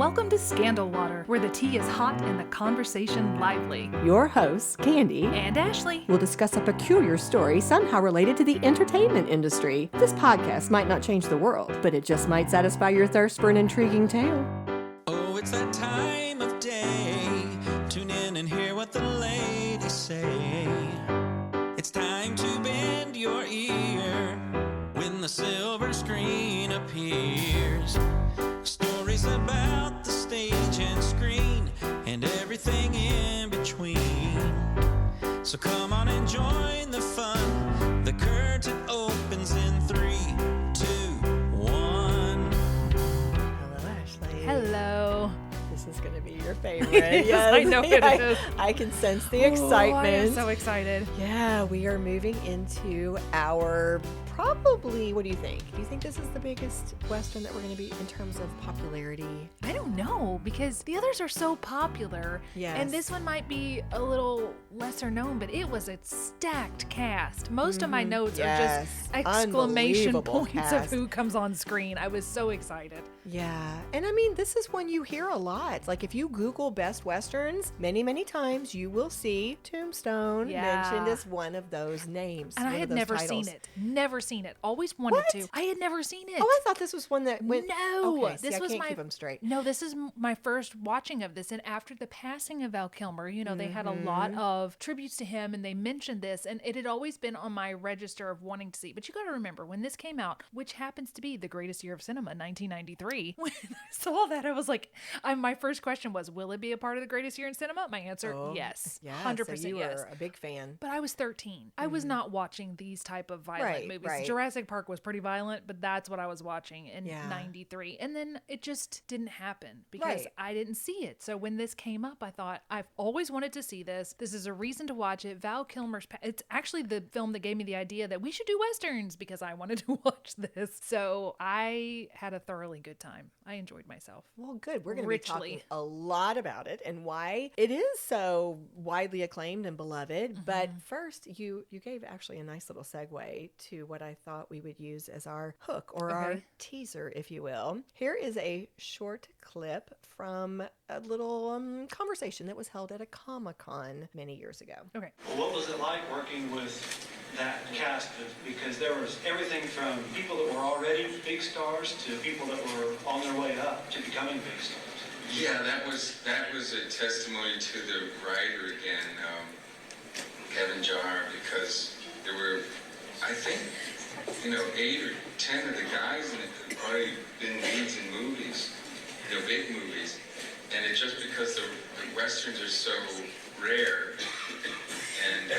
Welcome to Scandal Water, where the tea is hot and the conversation lively. Your hosts, Candy And Ashley, will discuss a peculiar story somehow related to the entertainment industry. This podcast might not change the world, but it just might satisfy your thirst for an intriguing tale. Oh, it's that time of day. Tune in and hear what the ladies say. It's time to bend your ear when the silver screen appears. Stories about the stage and screen and everything in between. So come on and join the fun. The curtain opens in 3, 2, 1. Hello, Ashley. hello. This is going to be your favorite. Yes, I know it is. I can sense the excitement. Oh, I am so excited. Yeah, we are moving into our probably, what do you think? Do you think this is the biggest Western that we're going to be in terms of popularity? I don't know, because the others are so popular. Yes. And this one might be a little lesser known, but it was a stacked cast. Most of my notes Yes. are just exclamation Unbelievable points cast. of who comes on screen. I was so excited. Yeah. And I mean, this is one you hear a lot. Like if you Google best Westerns, many, many times you will see Tombstone mentioned as one of those names. And I had never seen it. Never seen it. Always wanted What? to. I had never seen it. Oh, I thought this was one that went. No, Okay, this see, was I can't my keep them straight. No, this is my first watching of this, and after the passing of Val Kilmer, you know, they had a lot of tributes to him, and they mentioned this, and it had always been on my register of wanting to see. But you got to remember when this came out, which happens to be the greatest year of cinema, 1993. When I saw that, I was like, my first question was, will it be a part of the greatest year in cinema? My answer, yes, Yeah, 100% so you yes. were a big fan. But I was 13. I was not watching these type of violent Right, movies. right. Jurassic Park was pretty violent, but that's what I was watching in Yeah. 93. And then it just didn't happen because Right. I didn't see it. So when this came up, I thought, I've always wanted to see this. This is a reason to watch it. Val Kilmer's, it's actually the film that gave me the idea that we should do Westerns because I wanted to watch this. So I had a thoroughly good time. I enjoyed myself. Well, good. We're going to be Richly. talking a lot about it and why it is so widely acclaimed and beloved. But first, you gave actually a nice little segue to what I thought we would use as our hook or our teaser, if you will. Here is a short clip from a little conversation that was held at a Comic-Con many years ago. Okay. Well, what was it like working with that cast? Because there was everything from people that were already big stars to people that were on their way up to becoming big stars. Yeah, that was a testimony to the writer again, Kevin Jarre, because there were, I think, 8 or 10 of the guys in it had already been leads in movies, big movies, and it just because the Westerns are so rare, and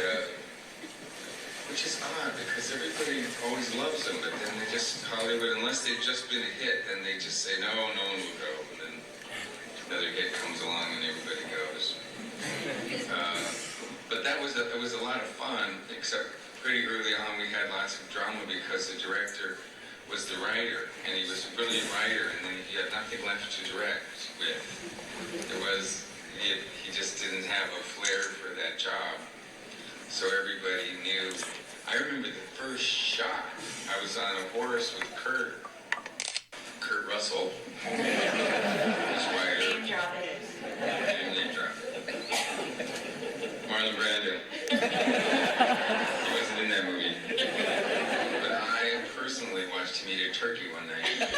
which is odd because everybody always loves them, but then they just, Hollywood, unless they've just been a hit, then they just say, no one will go, and then another hit comes along and everybody goes. But it was a lot of fun, except pretty early on we had lots of drama because the director was the writer, and he was a brilliant writer, and then he had nothing left to direct with. He just didn't have a flair for that job. So everybody knew. I remember the first shot. I was on a horse with Kurt Russell, his writer. Name drop it. Name drop it. Marlon Brando. He wasn't in that movie. But I personally watched him eat a turkey one night.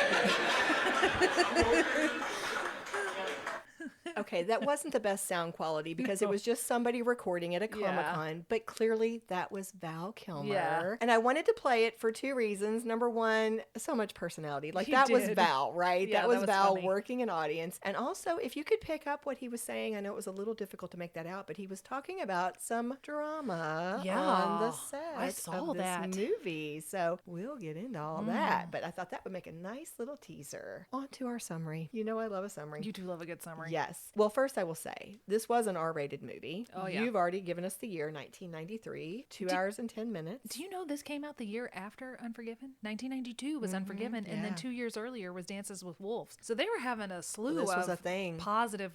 Okay, that wasn't the best sound quality because it was just somebody recording at a Comic-Con, but clearly that was Val Kilmer. Yeah. And I wanted to play it for 2 reasons. Number one, so much personality. Like He that was did. Val, right? Yeah, that was Val funny. working an audience. And also, if you could pick up what he was saying, I know it was a little difficult to make that out, but he was talking about some drama on the set I saw of this that. movie. So we'll get into all that. But I thought that would make a nice little teaser. On to our summary. You know I love a summary. You do love a good summary. Yes. Yes. Well, first I will say, this was an R-rated movie. Oh, yeah. You've already given us the year, 1993, 2 hours and 10 minutes. Do you know this came out the year after Unforgiven? 1992 was Unforgiven, and then yeah. 2 years earlier was Dances with Wolves. So they were having a slew This of was a thing. positive,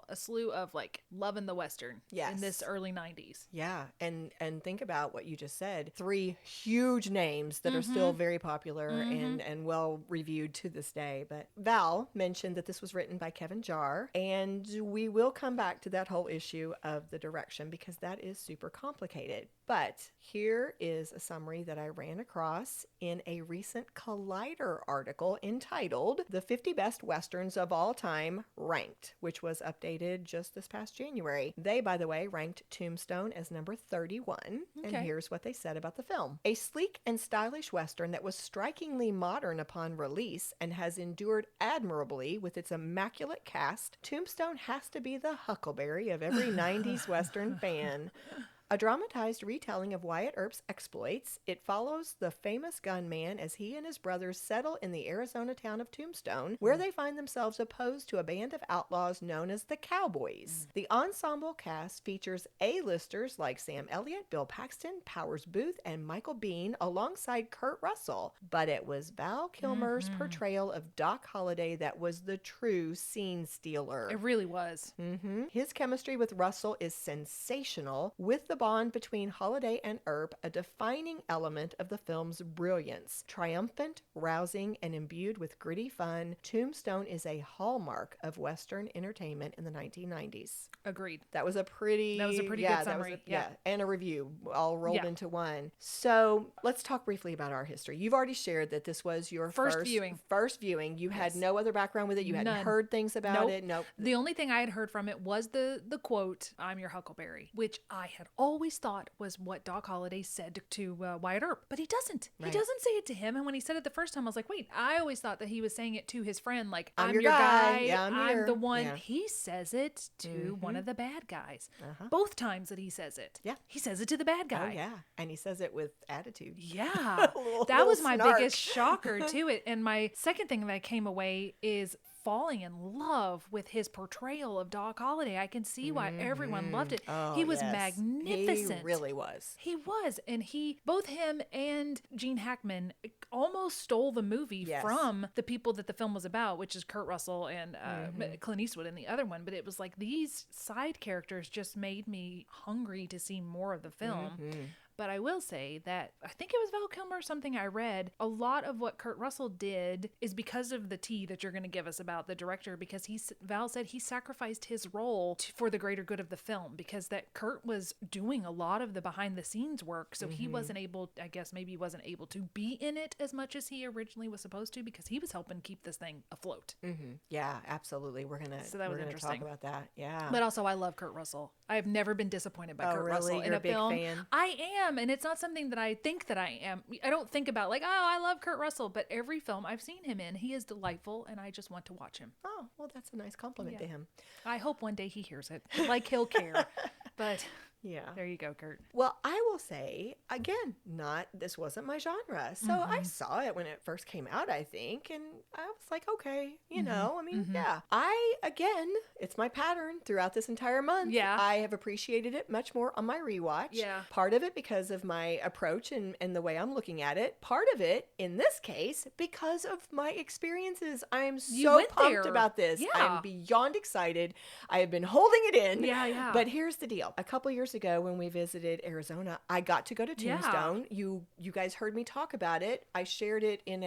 a slew of like loving the Western Yes. in this early 90s. Yeah, and think about what you just said. 3 huge names that are still very popular and well reviewed to this day. But Val mentioned that this was written by Kevin Jarre, and we will come back to that whole issue of the direction because that is super complicated. But here is a summary that I ran across in a recent Collider article entitled The 50 Best Westerns of All Time Ranked, which was updated just this past January. They, by the way, ranked Tombstone as number 31. And Okay. here's what they said about the film. A sleek and stylish Western that was strikingly modern upon release and has endured admirably with its immaculate cast, Tombstone has to be the Huckleberry of every 90s Western fan. A dramatized retelling of Wyatt Earp's exploits, it follows the famous gunman as he and his brothers settle in the Arizona town of Tombstone, where they find themselves opposed to a band of outlaws known as the Cowboys. The ensemble cast features A-listers like Sam Elliott, Bill Paxton, Powers Booth, and Michael Biehn alongside Kurt Russell. But it was Val Kilmer's portrayal of Doc Holliday that was the true scene stealer. It really was. His chemistry with Russell is sensational, with the bond between Holliday and Earp a defining element of the film's brilliance. Triumphant, rousing, and imbued with gritty fun, Tombstone is a hallmark of Western entertainment in the 1990s. Agreed. That was a pretty good summary. And a review all rolled Yeah. into one. So let's talk briefly about our history. You've already shared that this was your First viewing. First viewing. You had no other background with it. You hadn't None. heard things about Nope. it. Nope. The only thing I had heard from it was the quote, "I'm your Huckleberry," which I had always thought was what Doc Holliday said to Wyatt Earp. But he doesn't. Right. He doesn't say it to him. And when he said it the first time, I was like, wait, I always thought that he was saying it to his friend, like, I'm your guy. Yeah, I'm I'm here." the one. Yeah. He says it to one of the bad guys. Uh-huh. Both times that he says it. Yeah. He says it to the bad guy. Oh, yeah. And he says it with attitude. Yeah. Little That was my snark. biggest shocker to it. And my second thing that I came away is falling in love with his portrayal of Doc Holliday. I can see why everyone loved it. Oh, He was yes. magnificent. He really was. He was. And both him and Gene Hackman almost stole the movie Yes. from the people that the film was about, which is Kurt Russell and Clint Eastwood in the other one. But it was like these side characters just made me hungry to see more of the film. But I will say that I think it was Val Kilmer, something I read. A lot of what Kurt Russell did is because of the tea that you're going to give us about the director, because Val said he sacrificed his role for the greater good of the film, because that Kurt was doing a lot of the behind the scenes work. So he wasn't able, I guess maybe he wasn't able to be in it as much as he originally was supposed to, because he was helping keep this thing afloat. Yeah, absolutely. We're gonna So that was talk interesting. about that. Yeah. But also, I love Kurt Russell. I have never been disappointed by Oh, Kurt really? Russell in You're a a big film. fan? I am, and it's not something that I think that I am. I don't think about like, oh, I love Kurt Russell, but every film I've seen him in, he is delightful, and I just want to watch him. Oh, well, that's a nice compliment to him. I hope one day he hears it, like he'll care. But Yeah. there you go, Kurt. Well, I will say, again, this wasn't my genre. So I saw it when it first came out, I think, and I was like, okay, yeah. Again, it's my pattern throughout this entire month. Yeah. I have appreciated it much more on my rewatch. Yeah. Part of it because of my approach and the way I'm looking at it. Part of it, in this case, because of my experiences. I'm You so went pumped there. about this. Yeah. I'm beyond excited. I have been holding it in. Yeah. But here's the deal. A couple years ago when we visited Arizona, I got to go to Yeah. Tombstone. You guys heard me talk about it. I shared it in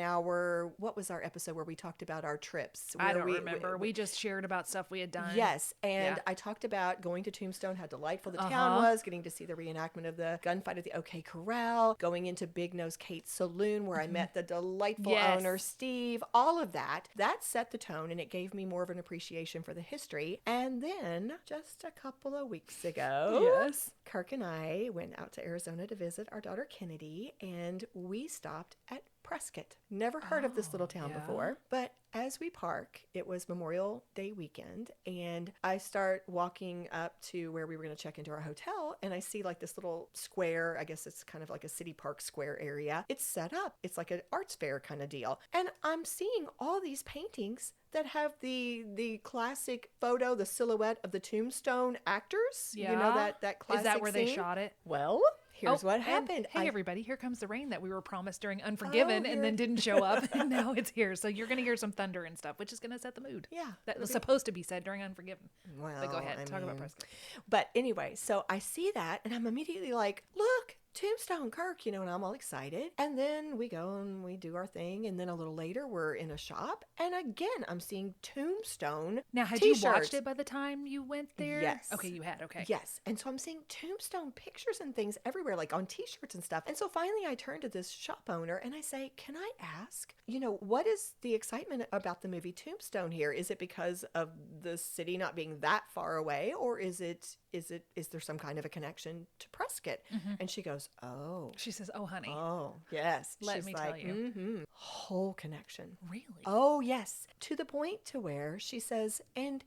what was our episode where we talked about our trips? I where don't remember. We just shared about stuff we had done. Yes, and Yeah. I talked about going to Tombstone, how delightful the town was, getting to see the reenactment of the gunfight at the OK Corral, going into Big Nose Kate's saloon where I met the delightful Yes. owner, Steve, all of that. That set the tone and it gave me more of an appreciation for the history. And then just a couple of weeks ago, Yes. Kirk and I went out to Arizona to visit our daughter Kennedy, and we stopped at Prescott. Never heard of this little town yeah. before, but as we park, it was Memorial Day weekend, and I start walking up to where we were going to check into our hotel, and I see like this little square. I guess it's kind of like a city park square area. It's set up. It's like an arts fair kind of deal. And I'm seeing all these paintings that have the classic photo, the silhouette of the Tombstone actors. Yeah. You know, that classic Is that where they scene? shot it? Well, here's what and happened. Hey, everybody, here comes the rain that we were promised during Unforgiven and then didn't show up. And now it's here. So you're going to hear some thunder and stuff, which is going to set the mood. Yeah. That was supposed to be said during Unforgiven. Well, But go ahead. Talk about Prescott. But anyway, so I see that and I'm immediately like, look, Tombstone, Kirk, and I'm all excited. And then we go and we do our thing. And then a little later, we're in a shop. And again, I'm seeing Tombstone Now, had t-shirts. you watched it by the time you went there? Yes. Okay, you had. Okay. Yes. And so I'm seeing Tombstone pictures and things everywhere, like on t-shirts and stuff. And so finally I turn to this shop owner and I say, can I ask, what is the excitement about the movie Tombstone here? Is it because of the city not being that far away, or is there some kind of a connection to Prescott? Mm-hmm. And she goes, oh. She says, oh, honey. Oh, yes. Let She's me like, tell you. mm-hmm. Whole connection. Really? Oh, yes. To the point to where she says, and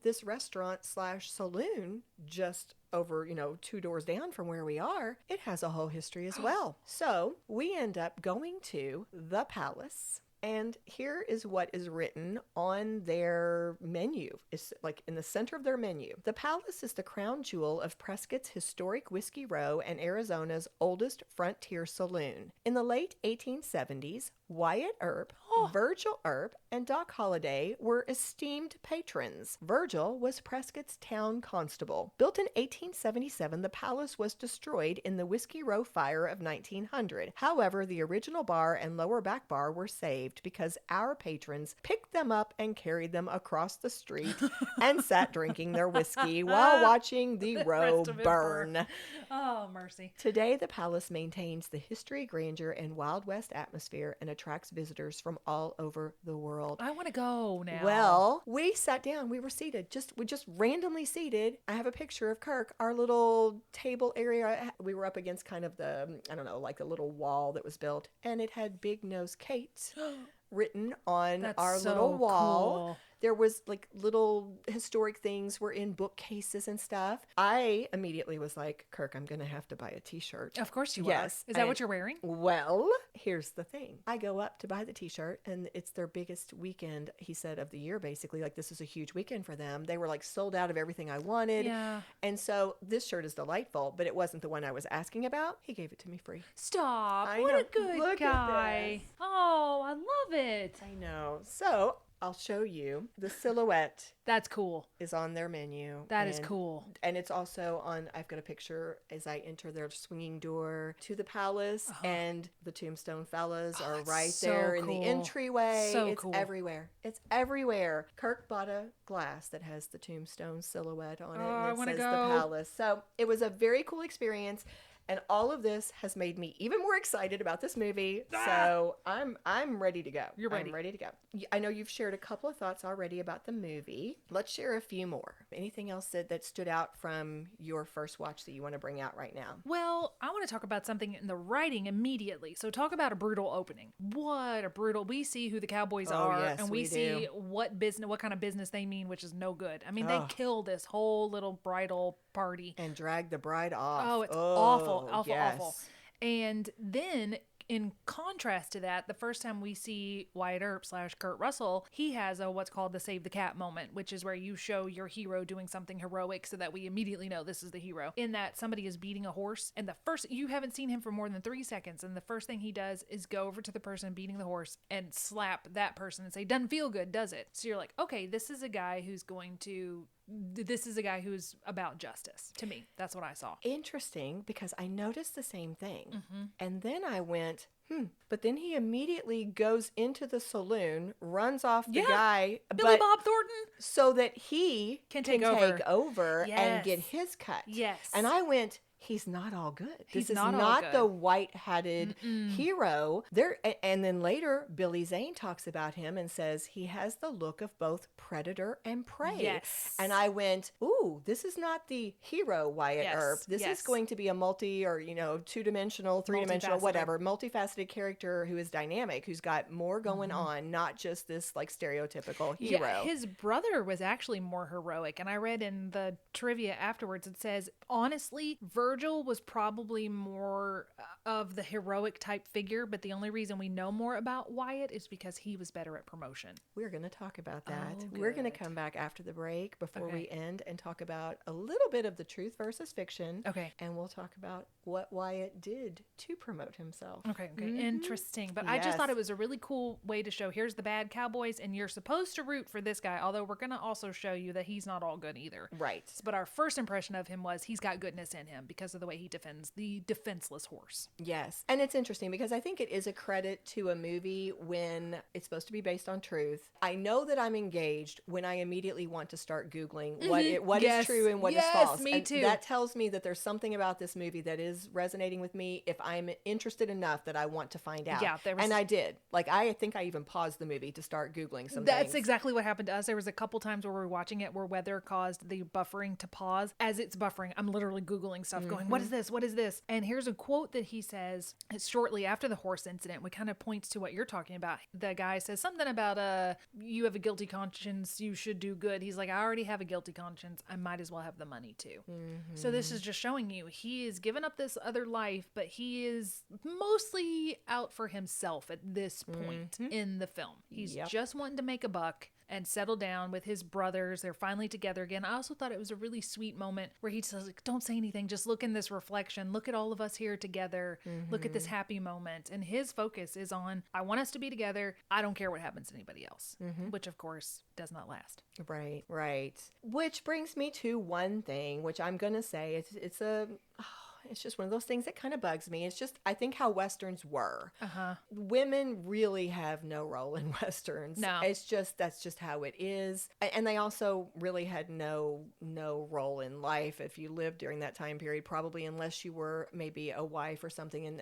this restaurant / saloon just over, 2 doors down from where we are, it has a whole history as well. So we end up going to the Palace. And here is what is written on their menu. It's like in the center of their menu. The Palace is the crown jewel of Prescott's historic Whiskey Row and Arizona's oldest frontier saloon. In the late 1870s, Wyatt Earp, Virgil Earp, and Doc Holliday were esteemed patrons. Virgil was Prescott's town constable. Built in 1877, the palace was destroyed in the Whiskey Row fire of 1900. However, the original bar and lower back bar were saved because our patrons picked them up and carried them across the street and sat drinking their whiskey while watching the row rest of it burn. Oh, mercy. Today, the palace maintains the history, grandeur, and Wild West atmosphere and attracts visitors from all over the world. I want to go now. Well, we sat down. We were seated. We just randomly seated. I have a picture of Kirk, our little table area. We were up against kind of the, like the little wall that was built, and it had Big Nose Kate written on That's our so little wall. cool. There was like little historic things were in bookcases and stuff. I immediately was like, Kirk, I'm going to have to buy a t-shirt. Of course you Yes, are. Is that and- what you're wearing? Well, here's the thing. I go up to buy the t-shirt and it's their biggest weekend, he said, of the year, basically. Like, this is a huge weekend for them. They were like sold out of everything I wanted. Yeah. And so this shirt is delightful, but it wasn't the one I was asking about. He gave it to me free. Stop. I What know. a good Look at guy. this. Oh, I love it. I know. So I'll show you. The silhouette That's cool. is on their menu. That is and- cool. And it's also on, I've got a picture as I enter their swinging door to the palace, and the Tombstone fellas are it's right so there in the cool. entryway. So it's cool. everywhere. It's everywhere. Kirk bought a glass that has the Tombstone silhouette on it, Oh, I and it wanna says go. the palace. So it was a very cool experience. And all of this has made me even more excited about this movie. So I'm ready to go. You're ready. I'm ready to go. I know you've shared a couple of thoughts already about the movie. Let's share a few more. Anything else that stood out from your first watch that you want to bring out right now? Well, I want to talk about something in the writing immediately. So talk about a brutal opening. What a brutal. We see who the Cowboys Oh, are, yes, and we we see do. what kind of business they mean, which is no good. I mean, Oh. they kill this whole little bridal party. And drag the bride off. Oh, it's awful, awful, yes. awful. And then, in contrast to that, the first time we see Wyatt Earp / Kurt Russell, he has what's called the Save the Cat moment, which is where you show your hero doing something heroic so that we immediately know this is the hero. In that, somebody is beating a horse, and you haven't seen him for more than 3 seconds, and the first thing he does is go over to the person beating the horse and slap that person and say, "Doesn't feel good, does it?" So you're like, okay, this is a guy who's about justice. To me, that's what I saw. Interesting, because I noticed the same thing. Mm-hmm. And then I went, But then he immediately goes into the saloon, runs off the guy. Billy but Bob Thornton. so that he Can can take over. take over and Yes. get his cut. Yes. And I went, he's not all good. He's This is not all not good. the white-hatted hero. And then later, Billy Zane talks about him and says he has the look of both predator and prey. Yes. And I went, ooh, this is not the hero Wyatt Yes, Earp. This yes. is going to be a multi or, two-dimensional, three-dimensional, Multifaceted. whatever, multifaceted character who is dynamic, who's got more going on, not just this like stereotypical hero. Yeah, his brother was actually more heroic. And I read in the trivia afterwards, it says, honestly, Virgil was probably more of the heroic type figure, but the only reason we know more about Wyatt is because he was better at promotion. We're going to talk about that. Oh, We're going to good. come back after the break before Okay. we end and talk about a little bit of the truth versus fiction. Okay. And we'll talk about what Wyatt did to promote himself. Okay, interesting. But I just Yes. thought it was a really cool way to show here's the bad cowboys, and you're supposed to root for this guy, although we're going to also show you that he's not all good either. Right. But our first impression of him was he's got goodness in him because of the way he defends the defenseless horse. Yes. And it's interesting because I think it is a credit to a movie when it's supposed to be based on truth. I know that I'm engaged when I immediately want to start Googling what is Yes. true and what is Yes, false. me And too. that tells me that there's something about this movie that is resonating with me if I'm interested enough that I want to find out. Yeah, there was- And I did. Like, I think I even paused the movie to start Googling some That's things. exactly what happened to us. There was a couple times where we were watching it where weather caused the buffering to pause. As it's buffering, I'm literally Googling stuff going, what is this? What is this? And here's a quote that he says shortly after the horse incident, which kind of points to what you're talking about. The guy says something about, you have a guilty conscience, you should do good. He's like, I already have a guilty conscience. I might as well have the money too. So this is just showing you he is giving up this other life, but he is mostly out for himself at this point in the film. He's Yep. just wanting to make a buck and settle down with his brothers. They're finally together again. I also thought it was a really sweet moment where he says, like, don't say anything. Just look in this reflection. Look at all of us here together. Look at this happy moment. And his focus is on, I want us to be together. I don't care what happens to anybody else, which of course does not last. Right, right. Which brings me to one thing, which I'm going to say it's just one of those things that kind of bugs me. It's just, I think how Westerns were. Women really have no role in Westerns. No. That's just how it is. And they also really had no role in life if you lived during that time period, probably unless you were maybe a wife or something. And,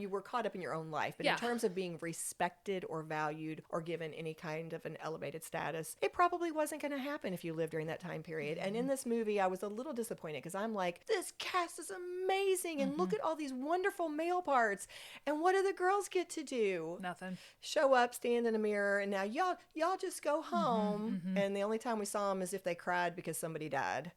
you were caught up in your own life. But Yeah. in terms of being respected or valued or given any kind of an elevated status, it probably wasn't going to happen if you lived during that time period. And in this movie, I was a little disappointed because I'm like, this cast is amazing. And look at all these wonderful male parts. And what do the girls get to do? Nothing. Show up, stand in a mirror, and now y'all just go home. And the only time we saw them is if they cried because somebody died.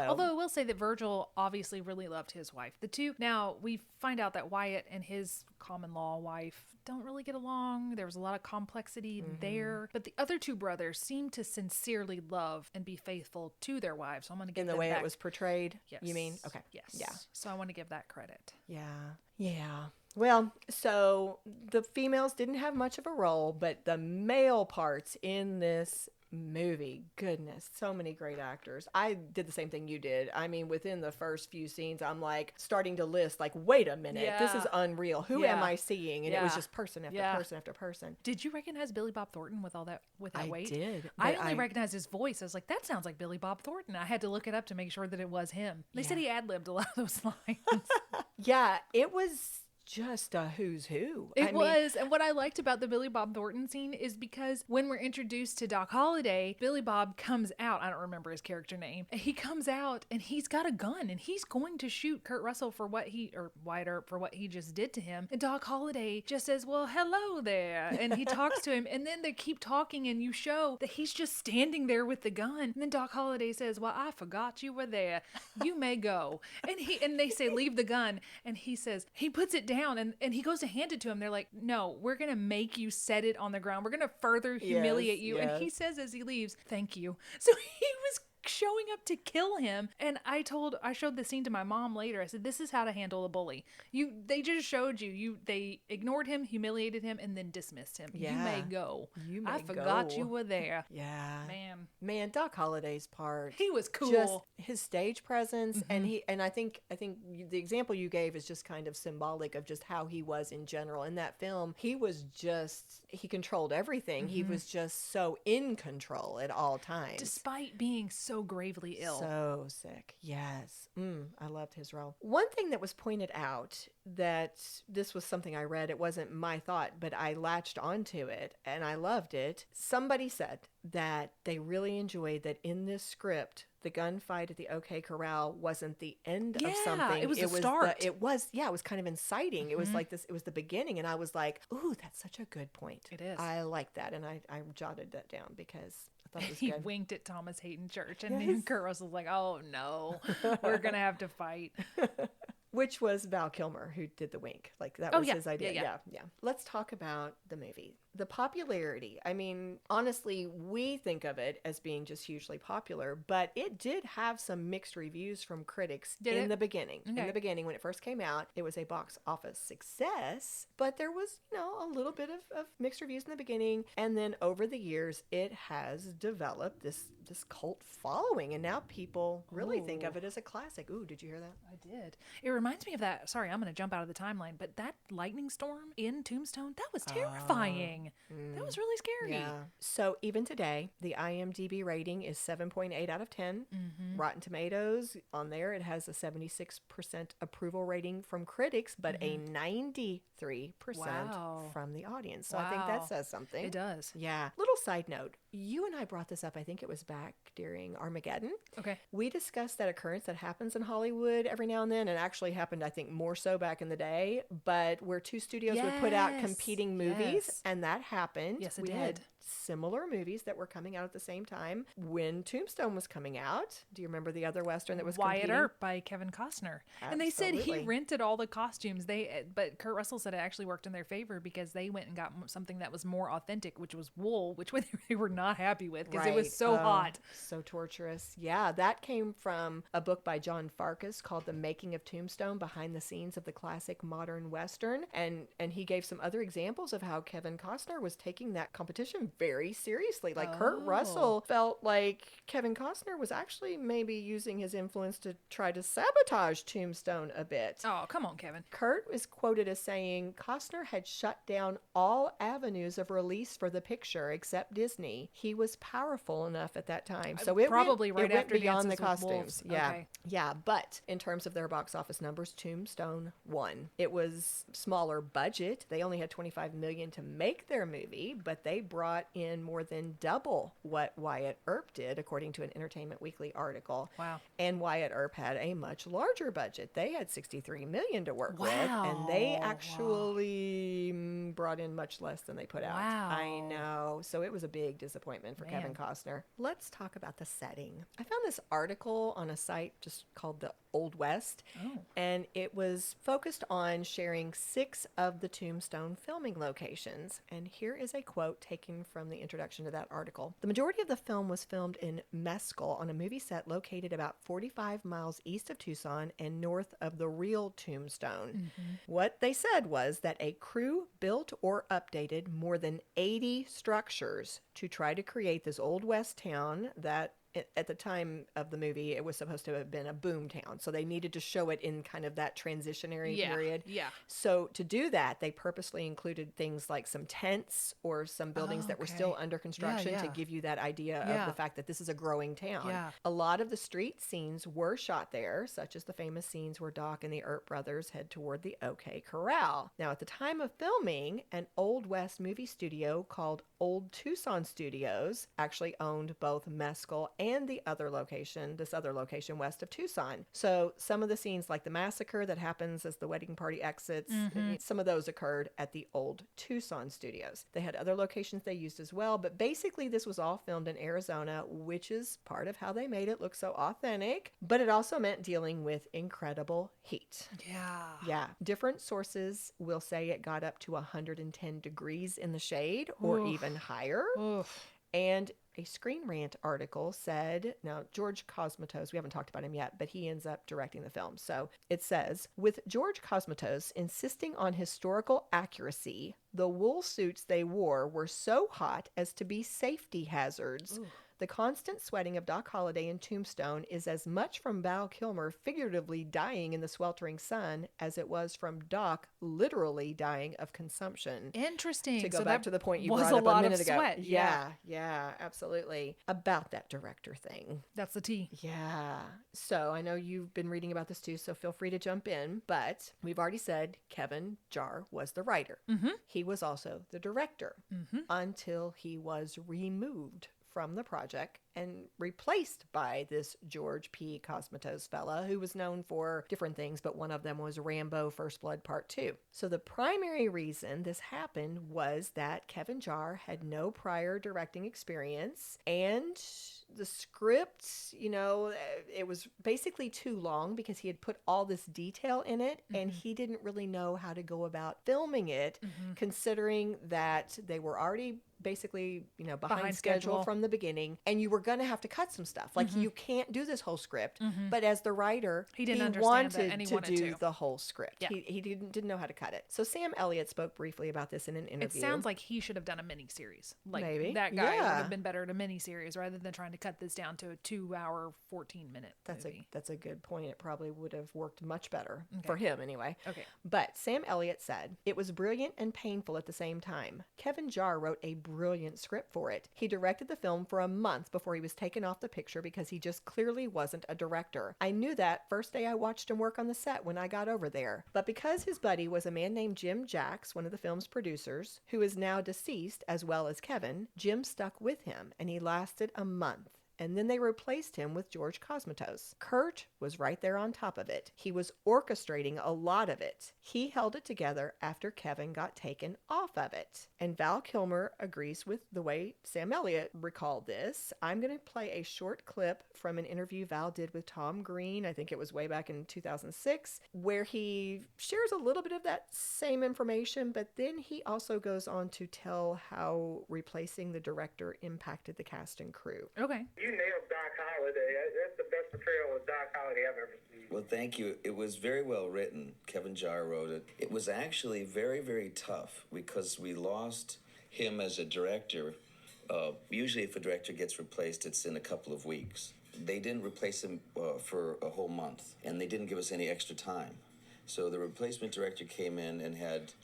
Although I will say that Virgil obviously really loved his wife. The two, now we find out that Wyatt and his common law wife don't really get along. There was a lot of complexity there. But the other two brothers seem to sincerely love and be faithful to their wives. So I'm going to give in the them way back. it was portrayed. Yes. You mean? Okay. Yes. Yeah. So I want to give that credit. Yeah. Well, so the females didn't have much of a role, but the male parts in this movie, goodness, so many great actors. I did the same thing you did. I mean, within the first few scenes, I'm like starting to list, like, wait a minute, this is Yeah. unreal. Who Yeah. am I seeing? And it was Yeah. just person after Yeah. person after person. Did you recognize Billy Bob Thornton with all that I weight? did, I but only I- recognized his voice. I was like, that sounds like Billy Bob Thornton. I had to look it up to make sure that it was him. They said he ad-libbed a lot of those lines. Yeah, it was just a who's who. It was. And what I liked about the Billy Bob Thornton scene is because when we're introduced to Doc Holliday, Billy Bob comes out. I don't remember his character name. He comes out and he's got a gun and he's going to shoot Kurt Russell for Wyatt Earp for what he just did to him. And Doc Holliday just says, well, hello there. And he talks to him. And then they keep talking and you show that he's just standing there with the gun. And then Doc Holliday says, well, I forgot you were there. You may go. And they say, leave the gun. And he says, he puts it down and he goes to hand it to him. They're like, no, we're going to make you set it on the ground. We're going to further humiliate you. And he says as he leaves, thank you. So he was showing up to kill him. And I showed the scene to my mom later. I said, this is how to handle a bully. They just showed they ignored him, humiliated him, and then dismissed him. You may go. I forgot you were there. Yeah. Man, Doc Holliday's part. he was cool. Just his stage presence, and I think the example you gave is just kind of symbolic of just how he was in general in that film. He controlled everything. He was just so in control at all times. Despite being so so gravely ill. So sick. Yes. I loved his role. One thing that was pointed out, that this was something I read, it wasn't my thought, but I latched onto it and I loved it. Somebody said that they really enjoyed that in this script, the gunfight at the OK Corral wasn't the end of something. It was the start. It was kind of inciting. It was like this, it was the beginning. And I was like, ooh, that's such a good point. It is. I like that. And I jotted that down because I thought it was He good. winked at Thomas Hayden Church, and Kurt Russell's like, oh no, we're going to have to fight. Which was Val Kilmer who did the wink. Like that was his idea. Yeah. Let's talk about the movie. The popularity. I mean, honestly, we think of it as being just hugely popular, but it did have some mixed reviews from critics the beginning. Okay. In the beginning, when it first came out, it was a box office success, but there was, a little bit of mixed reviews in the beginning. And then over the years, it has developed this cult following. And now people really think of it as a classic. Ooh, did you hear that? I did. It reminds me of that. Sorry, I'm going to jump out of the timeline, but that lightning storm in Tombstone, that was terrifying. That was really scary. Yeah. So even today, the IMDb rating is 7.8 out of 10. Rotten Tomatoes, on there, it has a 76% approval rating from critics, but a 93% from the audience. So I think that says something. It does. Yeah. Little side note. You and I brought this up, I think it was back during Armageddon. Okay. We discussed that occurrence that happens in Hollywood every now and then, and actually happened, I think, more so back in the day, but where two studios would put out competing movies, and that happened. Yes, it we did. had similar movies that were coming out at the same time when Tombstone was coming out. Do you remember the other Western that was Wyatt competing? Earp by Kevin Costner. And they said he Absolutely. rented all the costumes. But Kurt Russell said it actually worked in their favor because they went and got something that was more authentic, which was wool, which they were not happy with because it was so hot. So torturous. Yeah, that came from a book by John Farkas called The Making of Tombstone, Behind the Scenes of the Classic Modern Western. And he gave some other examples of how Kevin Costner was taking that competition very seriously. Like Kurt Russell felt like Kevin Costner was actually maybe using his influence to try to sabotage Tombstone a bit. Oh, come on, Kevin. Kurt is quoted as saying Costner had shut down all avenues of release for the picture except Disney. He was powerful enough at that time. So it Probably went, right it went after beyond the Dances with costumes. Wolves. Yeah. Okay. Yeah. But in terms of their box office numbers, Tombstone won. It was smaller budget. They only had $25 million to make their movie, but they brought in more than double what Wyatt Earp did, according to an Entertainment Weekly article. Wow. And Wyatt Earp had a much larger budget. They had $63 million to work with, and they actually brought in much less than they put out. Wow. I know. So it was a big disappointment for Kevin Costner. Let's talk about the setting. I found this article on a site just called the Old West, and it was focused on sharing 6 of the Tombstone filming locations. And here is a quote taken from the introduction to that article. The majority of the film was filmed in Mescal on a movie set located about 45 miles east of Tucson and north of the real Tombstone. What they said was that a crew built or updated more than 80 structures to try to create this Old West town that at the time of the movie, it was supposed to have been a boom town. So they needed to show it in kind of that transitionary period. Yeah. So to do that, they purposely included things like some tents or some buildings that were still under construction to give you that idea of the fact that this is a growing town. Yeah. A lot of the street scenes were shot there, such as the famous scenes where Doc and the Earp brothers head toward the OK Corral. Now, at the time of filming, an Old West movie studio called Old Tucson Studios actually owned both Mescal and this other location west of Tucson. So some of the scenes like the massacre that happens as the wedding party exits, some of those occurred at the Old Tucson Studios. They had other locations they used as well, but basically this was all filmed in Arizona, which is part of how they made it look so authentic, but it also meant dealing with incredible heat. Yeah. Different sources will say it got up to 110 degrees in the shade or even higher. And a Screen Rant article said, now George Cosmatos, we haven't talked about him yet, but he ends up directing the film. So it says, with George Cosmatos insisting on historical accuracy, the wool suits they wore were so hot as to be safety hazards. The constant sweating of Doc Holliday in Tombstone is as much from Val Kilmer figuratively dying in the sweltering sun as it was from Doc literally dying of consumption. Interesting. To go So back that to the point you was brought a up a lot minute of ago. sweat. Yeah, absolutely. About that director thing. That's the tea. Yeah. So I know you've been reading about this too, so feel free to jump in. But we've already said Kevin Jarre was the writer. He was also the director until he was removed from the project and replaced by this George P. Cosmatos fella who was known for different things, but one of them was Rambo First Blood Part 2. So the primary reason this happened was that Kevin Jarre had no prior directing experience, and the script, you know, it was basically too long because he had put all this detail in it and he didn't really know how to go about filming it, considering that they were already basically, you know, behind schedule from the beginning, and you were going to have to cut some stuff. Like you can't do this whole script, but as the writer, He didn't understand wanted that, and he to wanted do to. the whole script. Yeah. He didn't know how to cut it. So Sam Elliott spoke briefly about this in an It interview. sounds like he should have done a mini-series. Like, Maybe. that guy would Yeah. have been better at a mini-series rather than trying to cut this down to a 2-hour, 14-minute movie. That's a good point. It probably would have worked much better for him anyway. Okay. But Sam Elliott said, "It was brilliant and painful at the same time. Kevin Jarre wrote a brilliant script for it. He directed the film for a month before he was taken off the picture because he just clearly wasn't a director. I knew that first day I watched him work on the set when I got over there. But because his buddy was a man named Jim Jacks, one of the film's producers, who is now deceased as well as Kevin, Jim stuck with him and he lasted a month. And then they replaced him with George Cosmatos. Kurt was right there on top of it. He was orchestrating a lot of it. He held it together after Kevin got taken off of it." And Val Kilmer agrees with the way Sam Elliott recalled this. I'm going to play a short clip from an interview Val did with Tom Green. I think it was way back in 2006, where he shares a little bit of that same information, but then he also goes on to tell how replacing the director impacted the cast and crew. Okay. You nailed Doc Holliday. That's the best portrayal of Doc Holliday I've ever seen. Well, thank you. It was very well written. Kevin Jarre wrote it. It was actually very, very tough because we lost him as a director. Usually if a director gets replaced, it's in a couple of weeks. They didn't replace him for a whole month, and they didn't give us any extra time. So the replacement director came in and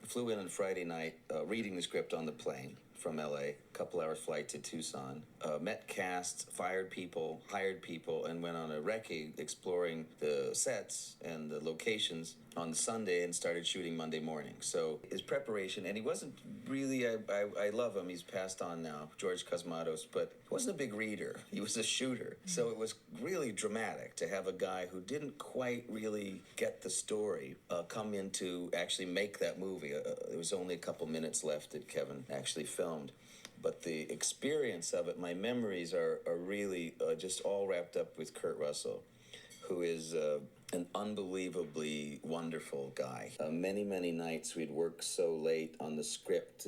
flew in on Friday night, reading the script on the plane from LA, couple hours flight to Tucson, met casts, fired people, hired people, and went on a recce exploring the sets and the locations on Sunday and started shooting Monday morning. So his preparation, and he wasn't really, I love him, he's passed on now, George Cosmatos, but he wasn't a big reader, he was a shooter. So it was really dramatic to have a guy who didn't quite really get the story come in to actually make that movie. There was only a couple minutes left that Kevin actually filmed. But the experience of it, my memories are really just all wrapped up with Kurt Russell, who is an unbelievably wonderful guy. Many, many nights we'd work so late on the script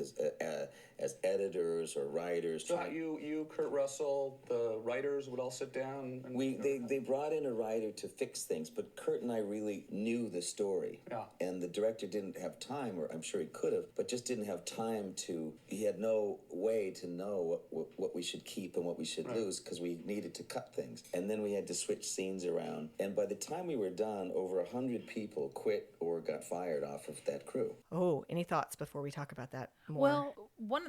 as editors or writers. So you, Kurt Russell, the writers would all sit down? And They brought in a writer to fix things, but Kurt and I really knew the story. Yeah. And the director didn't have time, or I'm sure he could have, but just didn't have time he had no way to know what we should keep and what we should lose, because we needed to cut things. And then we had to switch scenes around. And by the time we were done, over 100 people quit or got fired off of that crew. Oh, any thoughts before we talk about that more? Well,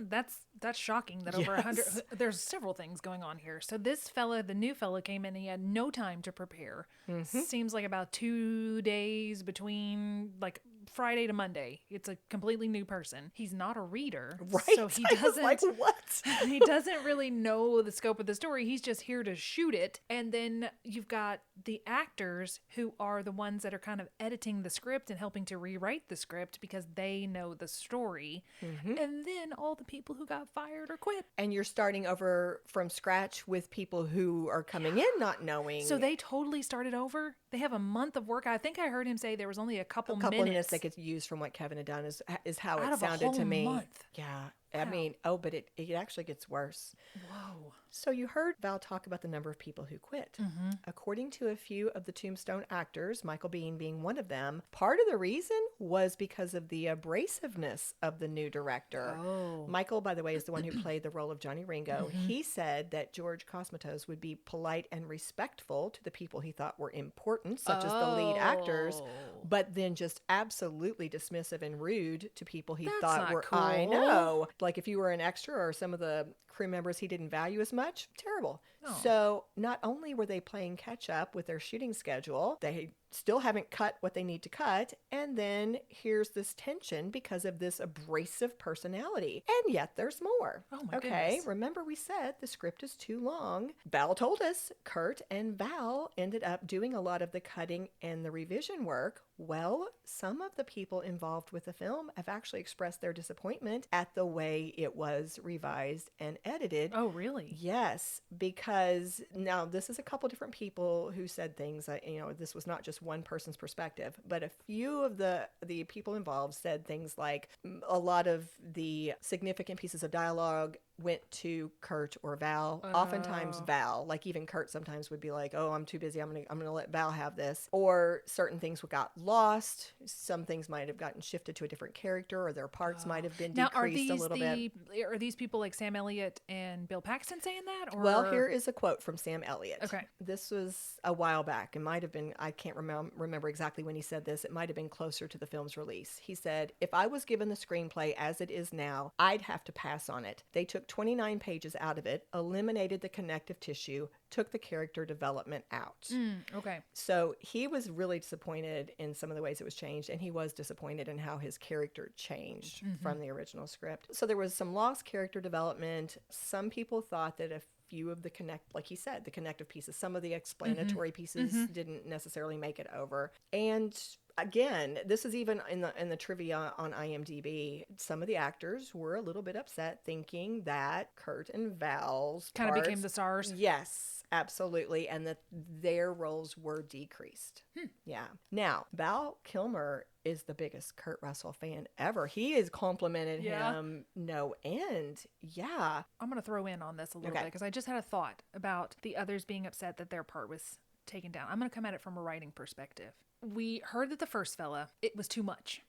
that's shocking that over 100. There's several things going on here. So this fella, the new fella, came in and he had no time to prepare. Seems like about 2 days between like Friday to Monday. It's a completely new person. He's not a reader, right? So he I was doesn't. like, what? He doesn't really know the scope of the story. He's just here to shoot it. And then you've got the actors who are the ones that are kind of editing the script and helping to rewrite the script because they know the story. And then all the people who got fired or quit. And you're starting over from scratch with people who are coming in not knowing. So they totally started over. They have a month of work. I think I heard him say there was only a couple minutes minutes they could use from what Kevin had done is how out it of a sounded whole to me. month. Yeah. I mean, but it actually gets worse. Whoa. So you heard Val talk about the number of people who quit. According to a few of the Tombstone actors, Michael Biehn being one of them, part of the reason was because of the abrasiveness of the new director. Oh. Michael, by the way, is the one who played the role of Johnny Ringo. He said that George Cosmatos would be polite and respectful to the people he thought were important, such as the lead actors, but then just absolutely dismissive and rude to people he That's thought not were, cool. I know. Like if you were an extra or some of the crew members he didn't value as much, terrible. Oh. So not only were they playing catch up with their shooting schedule, they still haven't cut what they need to cut. And then here's this tension because of this abrasive personality. And yet there's more. Oh my okay, goodness. remember we said the script is too long. Val told us Kurt and Val ended up doing a lot of the cutting and the revision work. Well, some of the people involved with the film have actually expressed their disappointment at the way it was revised and edited. Oh, really? Yes, because now this is a couple different people who said things that, this was not just one person's perspective, but a few of the people involved said things like a lot of the significant pieces of dialogue went to Kurt or Val. Oftentimes Val, like even Kurt sometimes would be like, "Oh, I'm too busy. I'm gonna let Val have this." Or certain things got lost. Some things might have gotten shifted to a different character, or their parts might have been Now, decreased a little bit. Are these people like Sam Elliott and Bill Paxton saying that? Or? Well, here is a quote from Sam Elliott. Okay. This was a while back. It might have been, I can't remember exactly when he said this. It might have been closer to the film's release. He said, "If I was given the screenplay as it is now, I'd have to pass on it. They took 29 pages out of it, eliminated the connective tissue, took the character development out." Okay. So he was really disappointed in some of the ways it was changed, and he was disappointed in how his character changed from the original script. So there was some lost character development. Some people thought that a few of the like he said, the connective pieces, some of the explanatory pieces didn't necessarily make it over. And again, this is even in the trivia on IMDb. Some of the actors were a little bit upset, thinking that Kurt and Val's Kind of parts- became the stars. Yes, absolutely, and that their roles were decreased. Yeah. Now, Val Kilmer is the biggest Kurt Russell fan ever. He has complimented him no end. Yeah. I'm going to throw in on this a little bit because I just had a thought about the others being upset that their part was taken down. I'm going to come at it from a writing perspective. We heard that the first fella, it was too much.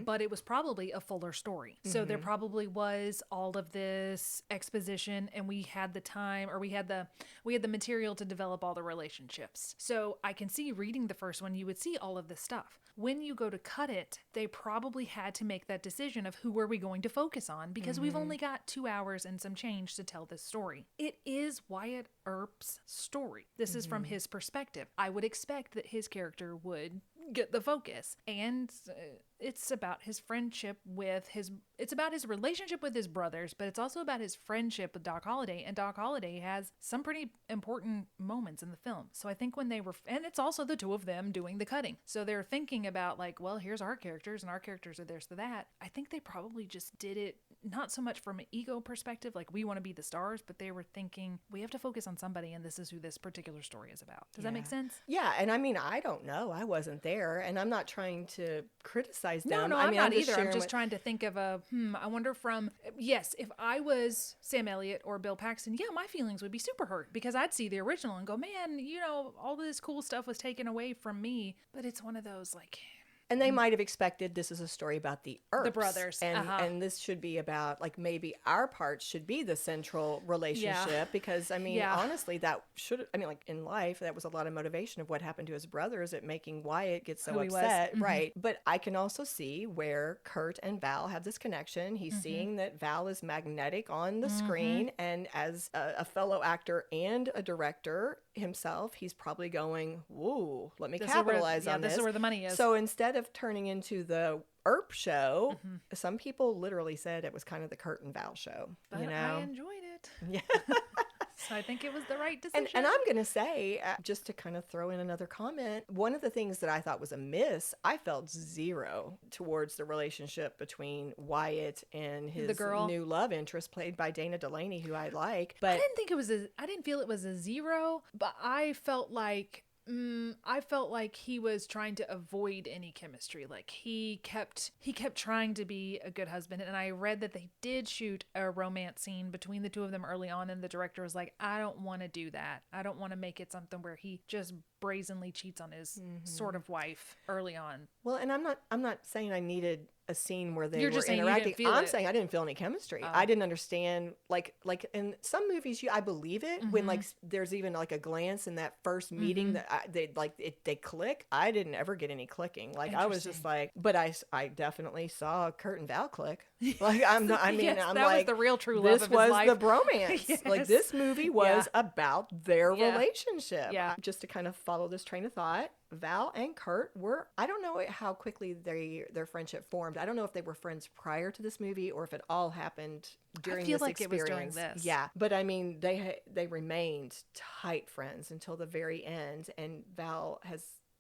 But it was probably a fuller story. So there probably was all of this exposition, and we had the time, or we had the material to develop all the relationships. So I can see reading the first one, you would see all of this stuff. When you go to cut it, they probably had to make that decision of who are we going to focus on, because we've only got 2 hours and some change to tell this story. It is Wyatt Earp's story. This is from his perspective. I would expect that his character would get the focus, and it's about his friendship with it's about his relationship with his brothers, but it's also about his friendship with Doc Holliday, and Doc Holliday has some pretty important moments in the film. So I think when they were, and it's also the two of them doing the cutting, so they're thinking about like, well, here's our characters and our characters are this or that. I think they probably just did it not so much from an ego perspective, like we want to be the stars, but they were thinking we have to focus on somebody, and this is who this particular story is about. Does that make sense? Yeah, and I mean, I don't know. I wasn't there, and I'm not trying to criticize them. No, I I'm mean, not just either. I'm sharing just trying to think of I wonder yes, if I was Sam Elliott or Bill Paxton, yeah, my feelings would be super hurt, because I'd see the original and go, man, all this cool stuff was taken away from me. But it's one of those like... And they might have expected this is a story about the Earps. The brothers. And this should be about, like, maybe our part should be the central relationship. Because, I mean, honestly, that should, I mean, like, in life, that was a lot of motivation of what happened to his brothers at making Wyatt get so Who he was. upset. Right. But I can also see where Kurt and Val have this connection. He's seeing that Val is magnetic on the screen. And as a fellow actor and a director himself, he's probably going, whoa, let me capitalize on this. This is where the money is. So instead of turning into the Earp show, some people literally said it was kind of the Kurt and Val show. But I enjoyed it. Yeah. So I think it was the right decision. And I'm going to say, just to kind of throw in another comment, one of the things that I thought was amiss, I felt zero towards the relationship between Wyatt and his new love interest, played by Dana Delaney, who I like. But I didn't feel it was a zero, but I felt like I felt like he was trying to avoid any chemistry. Like he kept trying to be a good husband. And I read that they did shoot a romance scene between the two of them early on, and the director was like, I don't want to do that. I don't want to make it something where he just brazenly cheats on his sort of wife early on. Well, and I'm not saying I needed a scene where they You're were just saying you interacting. didn't feel I'm it. saying I didn't feel any chemistry. I didn't understand like in some movies I believe it when like there's even like a glance in that first meeting that they click. I didn't ever get any clicking. Like I was just like, but I definitely saw Kurt and Val click. Like I'm not, I mean Yes, I'm that like was the real true love this of his was life. the bromance. Yes. Like this movie was about their Yeah. relationship. Yeah. Just to kind of follow this train of thought, Val and Kurt were, I don't know how quickly their friendship formed. I don't know if they were friends prior to this movie or if it all happened during feel this like it was experience. during this. Yeah, but I mean they remained tight friends until the very end, and Val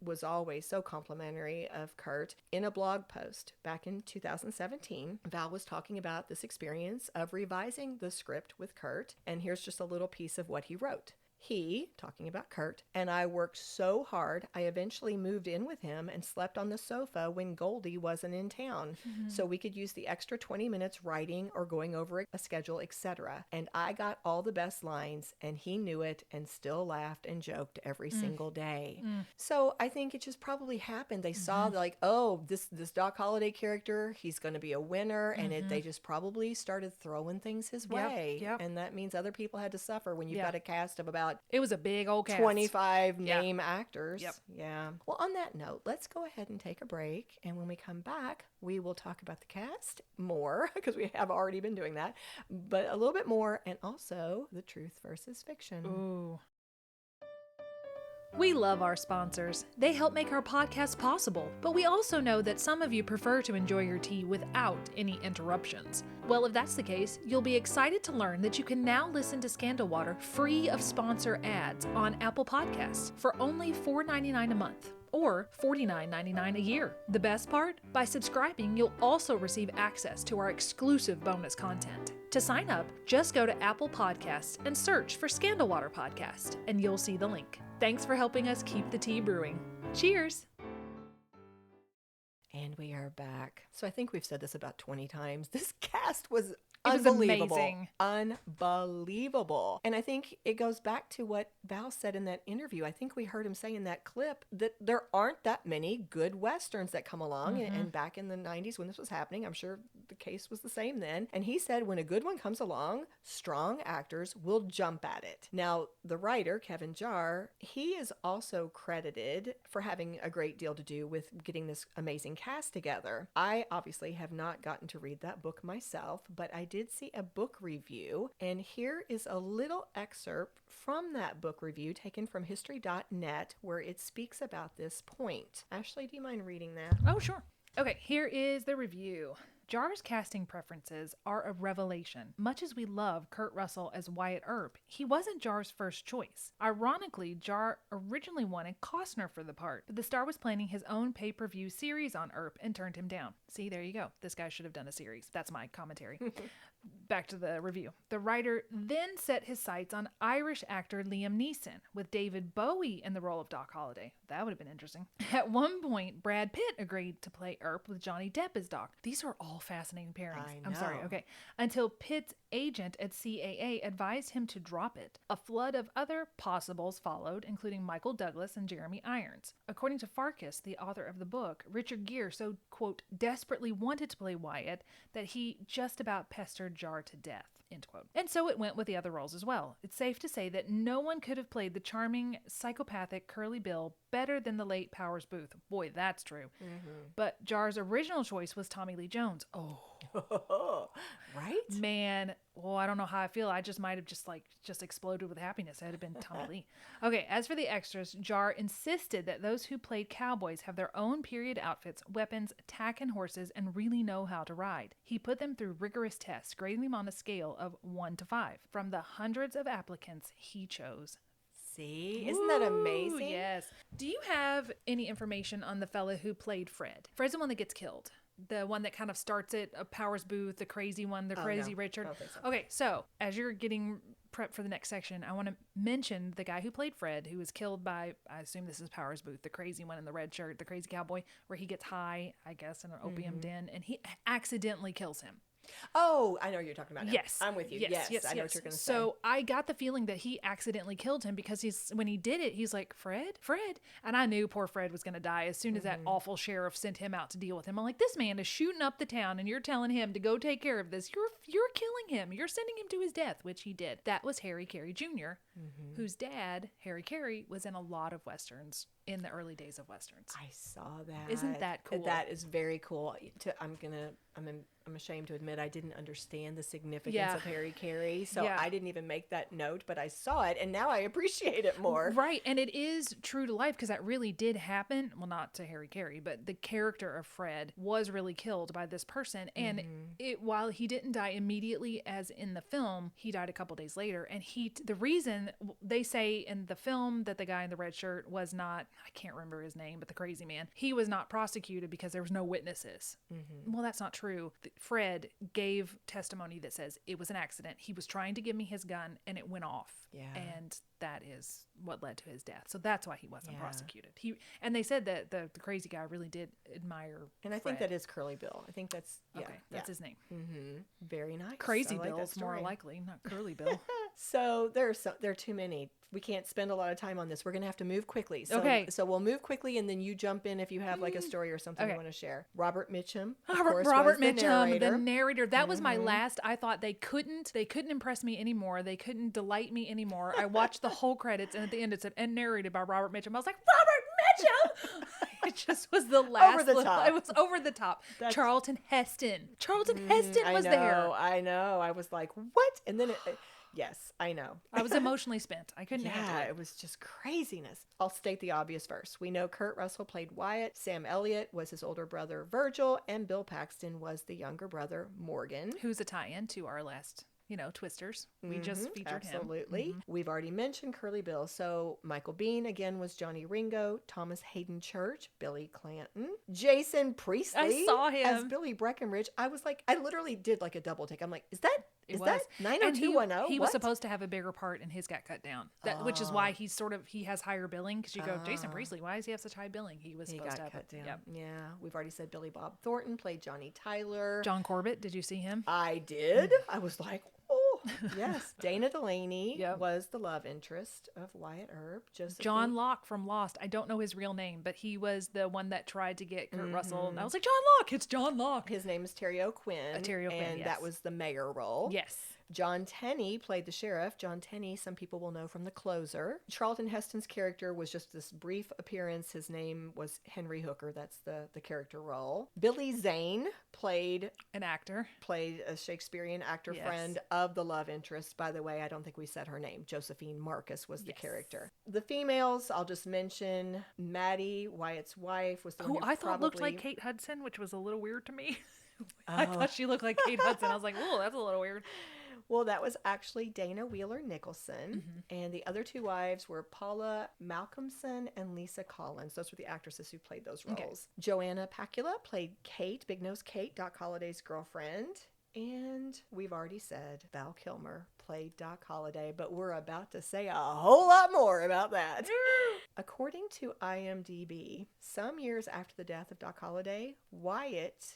was always so complimentary of Kurt. In a blog post back in 2017, Val was talking about this experience of revising the script with Kurt, and here's just a little piece of what he wrote. He, talking about Kurt, and I worked so hard, I eventually moved in with him and slept on the sofa when Goldie wasn't in town, so we could use the extra 20 minutes writing or going over a schedule, etc. And I got all the best lines, and he knew it and still laughed and joked every single day. So I think it just probably happened. They saw like, oh, this Doc Holliday character, he's going to be a winner, and they just probably started throwing things his way. Yep. And that means other people had to suffer when you've got a cast of about It was a big old cast. 25 name actors. Yep. Yeah. Well, on that note, let's go ahead and take a break. And when we come back, we will talk about the cast more because we have already been doing that, but a little bit more, and also the truth versus fiction. Ooh. We love our sponsors. They help make our podcast possible, but we also know that some of you prefer to enjoy your tea without any interruptions. Well, if that's the case, you'll be excited to learn that you can now listen to Scandal Water free of sponsor ads on Apple Podcasts for only $4.99 a month. Or $49.99 a year. The best part? By subscribing, you'll also receive access to our exclusive bonus content. To sign up, just go to Apple Podcasts and search for Scandal Water Podcast, and you'll see the link. Thanks for helping us keep the tea brewing. Cheers! And we are back. So I think we've said this about 20 times. This cast was was unbelievable. amazing. Unbelievable. And I think it goes back to what Val said in that interview. I think we heard him say in that clip that there aren't that many good Westerns that come along. And back in the 90s when this was happening, I'm sure the case was the same then. And he said when a good one comes along, strong actors will jump at it. Now, the writer, Kevin Jarre, he is also credited for having a great deal to do with getting this amazing cast together. I obviously have not gotten to read that book myself, but I did see a book review, and here is a little excerpt from that book review taken from history.net where it speaks about this point. Ashley, do you mind reading that? Oh, sure. Okay, here is the review. Jarre's casting preferences are a revelation. Much as we love Kurt Russell as Wyatt Earp, he wasn't Jarre's first choice. Ironically, Jarre originally wanted Costner for the part, but the star was planning his own pay-per-view series on Earp and turned him down. See, there you go. This guy should have done a series. That's my commentary. Back to the review. The writer then set his sights on Irish actor Liam Neeson, with David Bowie in the role of Doc Holliday. That would have been interesting. At one point, Brad Pitt agreed to play Earp with Johnny Depp as Doc. These are all fascinating pairings. I I'm sorry, know. okay. Until Pitt's agent at CAA advised him to drop it. A flood of other possibles followed, including Michael Douglas and Jeremy Irons. According to Farkas, the author of the book, Richard Gere so, quote, desperately wanted to play Wyatt that he just about pestered Jarre to death, end quote. And so it went with the other roles as well. It's safe to say that no one could have played the charming, psychopathic Curly Bill better than the late Powers Booth. Boy, that's true. But Jarre's original choice was Tommy Lee Jones. Oh, Right? man. Well, I don't know how I feel. I just might have just exploded with happiness. It had been Tommy Lee. Okay, as for the extras, Jarre insisted that those who played cowboys have their own period outfits, weapons, tack, and horses, and really know how to ride. He put them through rigorous tests, grading them on a scale of 1 to 5. From the hundreds of applicants, he chose. See? Isn't that amazing? Yes. Do you have any information on the fella who played Fred? Fred's the one that gets killed. the one that kind of starts it, Powers Booth, the crazy one, the crazy no. Richard. I don't think so. Okay, so as you're getting prep for the next section, I want to mention the guy who played Fred, who was killed by, I assume this is Powers Booth, the crazy one in the red shirt, the crazy cowboy, where he gets high, I guess, in an opium den, and he accidentally kills him. Oh, I know what you're talking about now. Yes. I'm with you. Yes, I know what you're going to say. So I got the feeling that he accidentally killed him because when he did it, he's like, Fred. And I knew poor Fred was going to die as soon as that awful sheriff sent him out to deal with him. I'm like, this man is shooting up the town and you're telling him to go take care of this. You're killing him. You're sending him to his death, which he did. That was Harry Carey Jr., whose dad, Harry Carey, was in a lot of Westerns in the early days of Westerns. I saw that. Isn't that cool? That is very cool. I'm ashamed to admit I didn't understand the significance of Harry Carey, so I didn't even make that note, but I saw it, and now I appreciate it more. Right, and it is true to life because that really did happen. Well, not to Harry Carey, but the character of Fred was really killed by this person, and while he didn't die immediately as in the film, he died a couple days later, and the reason they say in the film that the guy in the red shirt was not, I can't remember his name, but the crazy man, he was not prosecuted because there was no witnesses. Well, that's not true. Fred gave testimony that says it was an accident. He was trying to give me his gun and it went off. Yeah. And that is what led to his death. So that's why he wasn't prosecuted. And they said that the crazy guy really did admire And I think Fred. that is Curly Bill. I think that's, That's his name. very nice. Crazy I like that Bill's more story. likely, not Curly Bill. So there are too many. We can't spend a lot of time on this. We're going to have to move quickly. So, Okay. So we'll move quickly, and then you jump in if you have like a story or something you Okay. want to share. Robert Mitchum. Of course, Robert was Mitchum, the the narrator. That was my last. I thought they couldn't impress me anymore. They couldn't delight me anymore. I watched the whole credits, and at the end it said, and narrated by Robert Mitchum. I was like, Robert Mitchum! It just was the last. Over the top. It was over the top. Charlton Heston. Charlton Heston was I know, there. I know. I was like, what? And then yes, I know. I was emotionally spent. I couldn't handle Yeah, it. it was just craziness. I'll state the obvious first. We know Kurt Russell played Wyatt, Sam Elliott was his older brother Virgil, and Bill Paxton was the younger brother Morgan. Who's a tie-in to our last, Twisters. We just featured him. Absolutely. We've already mentioned Curly Bill. So Michael Biehn again was Johnny Ringo, Thomas Hayden Church, Billy Clanton, Jason Priestley. I saw him. As Billy Breckenridge. I was like, I literally did like a double take. I'm like, is that It was. that 90210? He was supposed to have a bigger part and his got cut down. Which is why he has higher billing, because you go, Jason Priestley, why does he have such high billing? He was supposed got to have cut down. Yep. Yeah. We've already said Billy Bob Thornton played Johnny Tyler. John Corbett, did you see him? I did. I was like, oh, yes. Dana Delaney Yep. was the love interest of Wyatt Earp. John Locke from Lost. I don't know his real name, but he was the one that tried to get Kurt Russell. And I was like, John Locke, it's John Locke. His name is Terry O'Quinn. Terry O'Quinn, and yes. that was the mayor role. Yes. John Tenney played the sheriff. John Tenney, some people will know from The Closer. Charlton Heston's character was just this brief appearance. His name was Henry Hooker. That's the character role. Billy Zane played a Shakespearean actor friend of the love interest. By the way, I don't think we said her name. Josephine Marcus was the character. The females, I'll just mention Maddie, Wyatt's wife, was the one Who who I thought looked like Kate Hudson, which was a little weird to me. I thought she looked like Kate Hudson. I was like, oh, that's a little weird. Well, that was actually Dana Wheeler Nicholson. And the other two wives were Paula Malcolmson and Lisa Collins. Those were the actresses who played those roles. Okay. Joanna Pacula played Kate, Big Nose Kate, Doc Holliday's girlfriend. And we've already said Val Kilmer played Doc Holliday, but we're about to say a whole lot more about that. According to IMDb, some years after the death of Doc Holliday, Wyatt,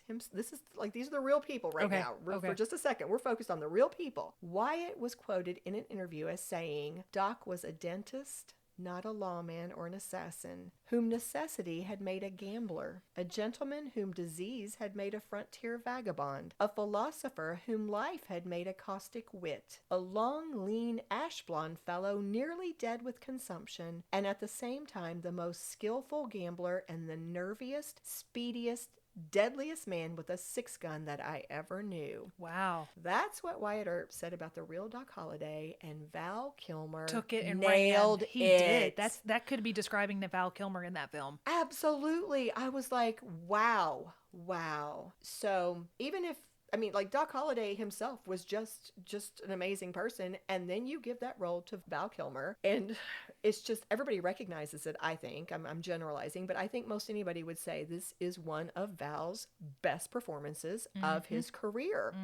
these are the real people right now. For just a second, we're focused on the real people. Wyatt was quoted in an interview as saying, Doc was a dentist, not a lawman or an assassin, whom necessity had made a gambler, a gentleman whom disease had made a frontier vagabond, a philosopher whom life had made a caustic wit, a long, lean, ash-blond fellow nearly dead with consumption, and at the same time the most skillful gambler and the nerviest, speediest, deadliest man with a 6-gun that I ever knew. Wow. That's what Wyatt Earp said about the real Doc Holliday, and Val Kilmer took it and nailed ran. He it. did. That could be describing the Val Kilmer in that film. Absolutely. I was like, wow. So even if, Doc Holliday himself was just an amazing person, and then you give that role to Val Kilmer, and it's just everybody recognizes it, I think. I'm generalizing, but I think most anybody would say this is one of Val's best performances of his career.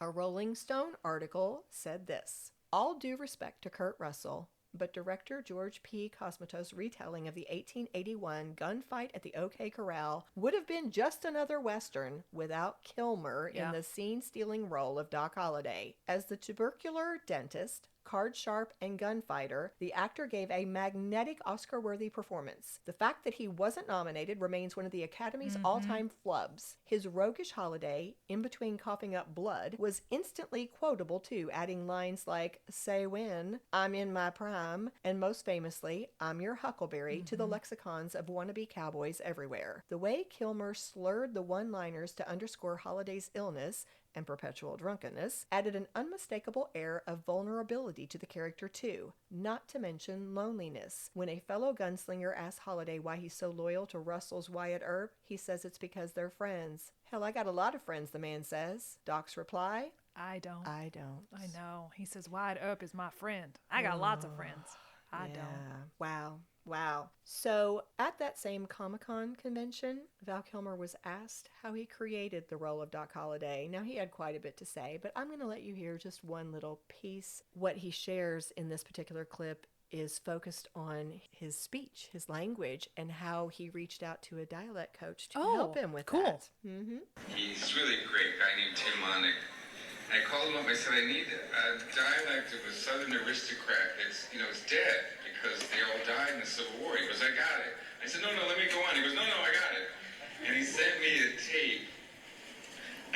A Rolling Stone article said this: all due respect to Kurt Russell, but director George P. Cosmatos' retelling of the 1881 gunfight at the OK Corral would have been just another Western without Kilmer in the scene-stealing role of Doc Holliday. As the tubercular dentist, card sharp, and gunfighter, the actor gave a magnetic Oscar-worthy performance. The fact that he wasn't nominated remains one of the Academy's all-time flubs. His roguish Holiday, in between coughing up blood, was instantly quotable too, adding lines like, "Say when," "I'm in my prime," and most famously, "I'm your Huckleberry," to the lexicons of wannabe cowboys everywhere. The way Kilmer slurred the one-liners to underscore Holiday's illness and perpetual drunkenness added an unmistakable air of vulnerability to the character too, not to mention loneliness. When a fellow gunslinger asks Holliday why he's so loyal to Russell's Wyatt Earp, he says it's because they're friends. "Hell, I got a lot of friends," the man says. Doc's reply: I don't. I don't. I know. He says, Wyatt Earp is my friend. I got lots of friends. I don't. Wow. So at that same Comic-Con convention, Val Kilmer was asked how he created the role of Doc Holliday. Now, he had quite a bit to say, but I'm going to let you hear just one little piece. What he shares in this particular clip is focused on his speech, his language, and how he reached out to a dialect coach to help him with that. He's really a great guy named Tim Monick. I called him up, I said, I need a dialect of a Southern aristocrat that's, it's dead because they all died in the Civil War. He goes, I got it. I said, no, let me go on. He goes, no, I got it. And he sent me a tape.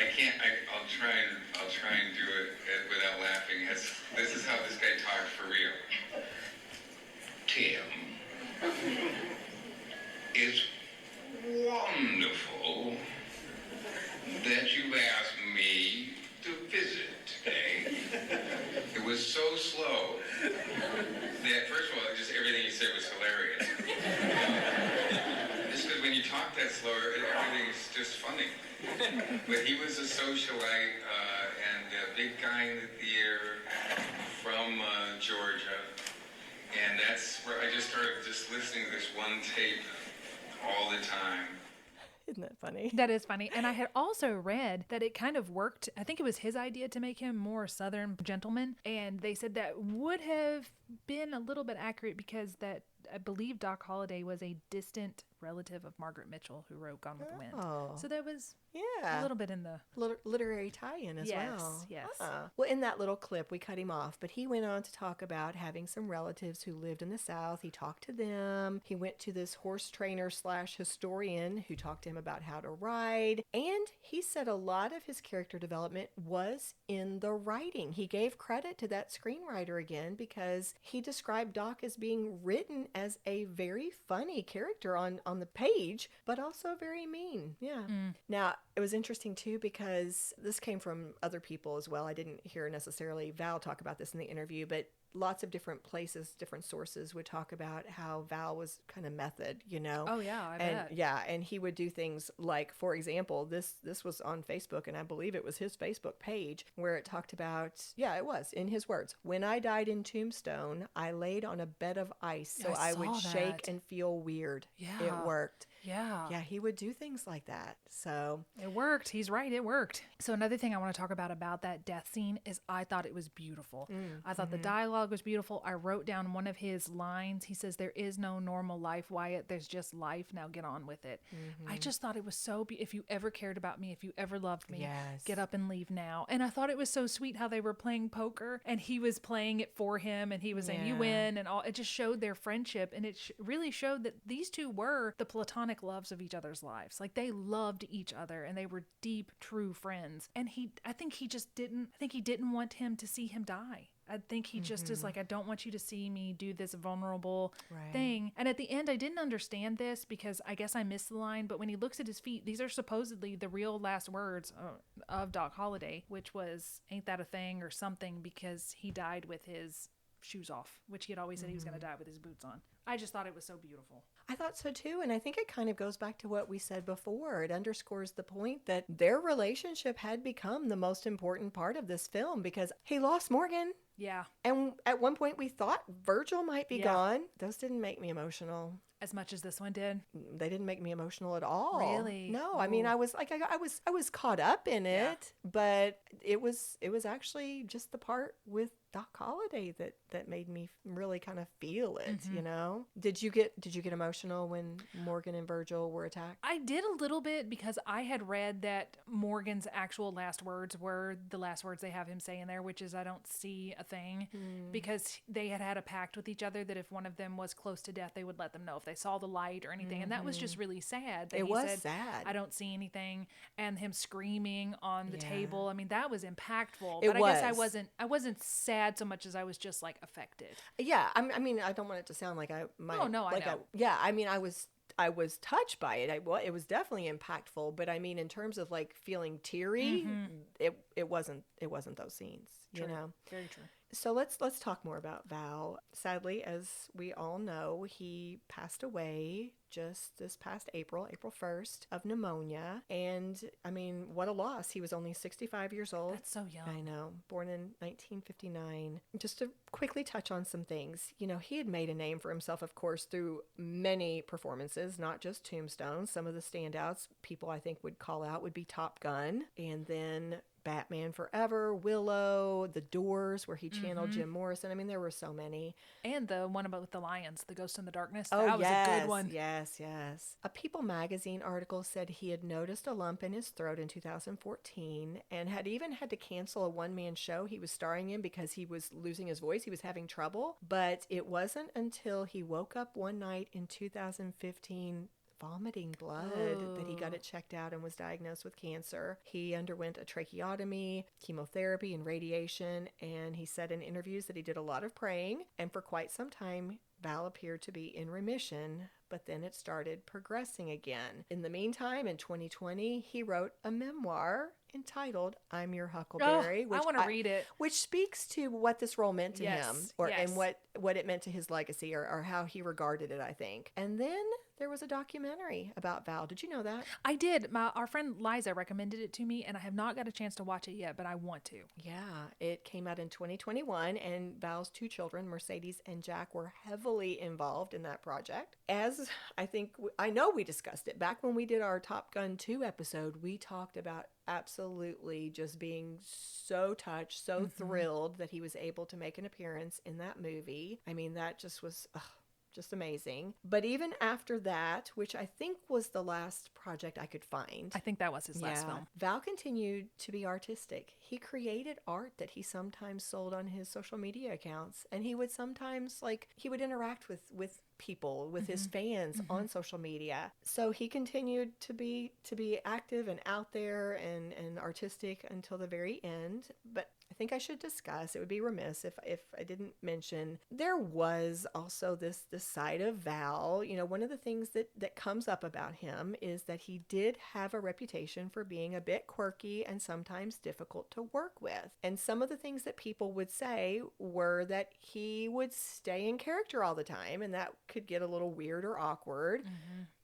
I'll try and do it without laughing. This is how this guy talked for real. Tim, it's wonderful that you asked me to visit today. It was so slow that, first of all, just everything he said was hilarious. Just because when you talk that slow, everything is just funny. But he was a socialite and a big guy in the theater from Georgia. And that's where I just started just listening to this one tape all the time. Isn't that funny? That is funny. And I had also read that it kind of worked. I think it was his idea to make him more Southern gentleman. And they said that would have been a little bit accurate because that I believe Doc Holliday was a distant relative of Margaret Mitchell, who wrote Gone with the Wind. So there was a little bit in the literary tie-in as well. Yes. Well, in that little clip, we cut him off, but he went on to talk about having some relatives who lived in the South. He talked to them. He went to this horse trainer / historian who talked to him about how to ride. And he said a lot of his character development was in the writing. He gave credit to that screenwriter again because he described Doc as being written as a very funny character on the page, but also very mean. Now, it was interesting too because this came from other people as well. I didn't hear necessarily Val talk about this in the interview, but lots of different places, different sources would talk about how Val was kind of method, Oh yeah, I bet. Yeah, and he would do things like, for example, this was on Facebook, and I believe it was his Facebook page where it talked about, it was, in his words, "When I died in Tombstone, I laid on a bed of ice so I would shake and feel weird." Yeah. It worked. Yeah, he would do things like that. So it worked. He's right. It worked. So another thing I want to talk about that death scene is I thought it was beautiful. I thought the dialogue was beautiful. I wrote down one of his lines. He says, "There is no normal life, Wyatt. There's just life. Now get on with it." I just thought it was so if you ever cared about me, if you ever loved me, get up and leave now. And I thought it was so sweet how they were playing poker and he was playing it for him and he was saying, "You win," and all. It just showed their friendship, and it really showed that these two were the platonic loves of each other's lives. Like they loved each other and they were deep, true friends. And I think he didn't want him to see him die. I think he just is like, I don't want you to see me do this vulnerable thing. And at the end, I didn't understand this because I guess I missed the line. But when he looks at his feet, these are supposedly the real last words of Doc Holliday, which was, "Ain't that a thing?" or something, because he died with his shoes off, which he had always said he was going to die with his boots on. I just thought it was so beautiful. I thought so too, and I think it kind of goes back to what we said before. It underscores the point that their relationship had become the most important part of this film because he lost Morgan. Yeah. And at one point we thought Virgil might be Yeah. gone. Those didn't make me emotional. As much as this one did. They didn't make me emotional at all. Really? No, I mean, Ooh. I was like, I was caught up in it, but it was actually just the part with Doc Holliday that made me really kind of feel it. You know? Did you get emotional when Morgan and Virgil were attacked? I did a little bit because I had read that Morgan's actual last words were the last words they have him say in there, which is, I don't see a thing, because they had a pact with each other that if one of them was close to death, they would let them know if they saw the light or anything. And that was just really sad. That It he was said, sad. I don't see anything. And him screaming on the Yeah. table. I mean, that was impactful. It But I guess was. I wasn't sad so much as I was just like affected. Yeah, I mean, I don't want it to sound like I might. no, I like know. yeah, I mean, I was touched by it. Well, it was definitely impactful, but I mean, in terms of like feeling teary, it wasn't those scenes. You know. Very true. So let's talk more about Val. Sadly, as we all know, he passed away just this past April 1st, of pneumonia. And I mean, what a loss. He was only 65 years old. That's so young. I know. Born in 1959. Just to quickly touch on some things, you know, he had made a name for himself, of course, through many performances, not just Tombstone. Some of the standouts people I think would call out would be Top Gun, and then Batman Forever, Willow, The Doors, where he channeled Jim Morrison. I mean, there were so many. And the one about with the lions, The Ghost in the Darkness. Oh, That was yes, a good one. Yes. A People magazine article said he had noticed a lump in his throat in 2014 and had even had to cancel a one-man show he was starring in because he was losing his voice. He was having trouble. But it wasn't until he woke up one night in 2015 vomiting blood that he got it checked out and was diagnosed with cancer. He underwent a tracheotomy, chemotherapy, and radiation, and he said in interviews that he did a lot of praying, and for quite some time Val appeared to be in remission, but then it started progressing again. In the meantime, in 2020, he wrote a memoir entitled I'm Your Huckleberry. I want to read it. Which speaks to what this role meant to him, and yes. what it meant to his legacy, or how he regarded it, I think. And then there was a documentary about Val. Did you know that? I did. Our friend Liza recommended it to me, and I have not got a chance to watch it yet, but I want to. Yeah, it came out in 2021, and Val's two children, Mercedes and Jack, were heavily involved in that project. As I know we discussed it back when we did our Top Gun 2 episode, we talked about absolutely just being so touched, so thrilled that he was able to make an appearance in that movie. I mean, that just was just amazing. But even after that, which I think was the last project I could find. I think that was his last film. Val continued to be artistic. He created art that he sometimes sold on his social media accounts. And he would sometimes, he would interact with people, with his fans on social media. So he continued to be active and out there and artistic until the very end. But I think I should discuss, it would be remiss if I didn't mention, there was also this side of Val. You know, one of the things that comes up about him is that he did have a reputation for being a bit quirky and sometimes difficult to work with. And some of the things that people would say were that he would stay in character all the time, and that could get a little weird or awkward.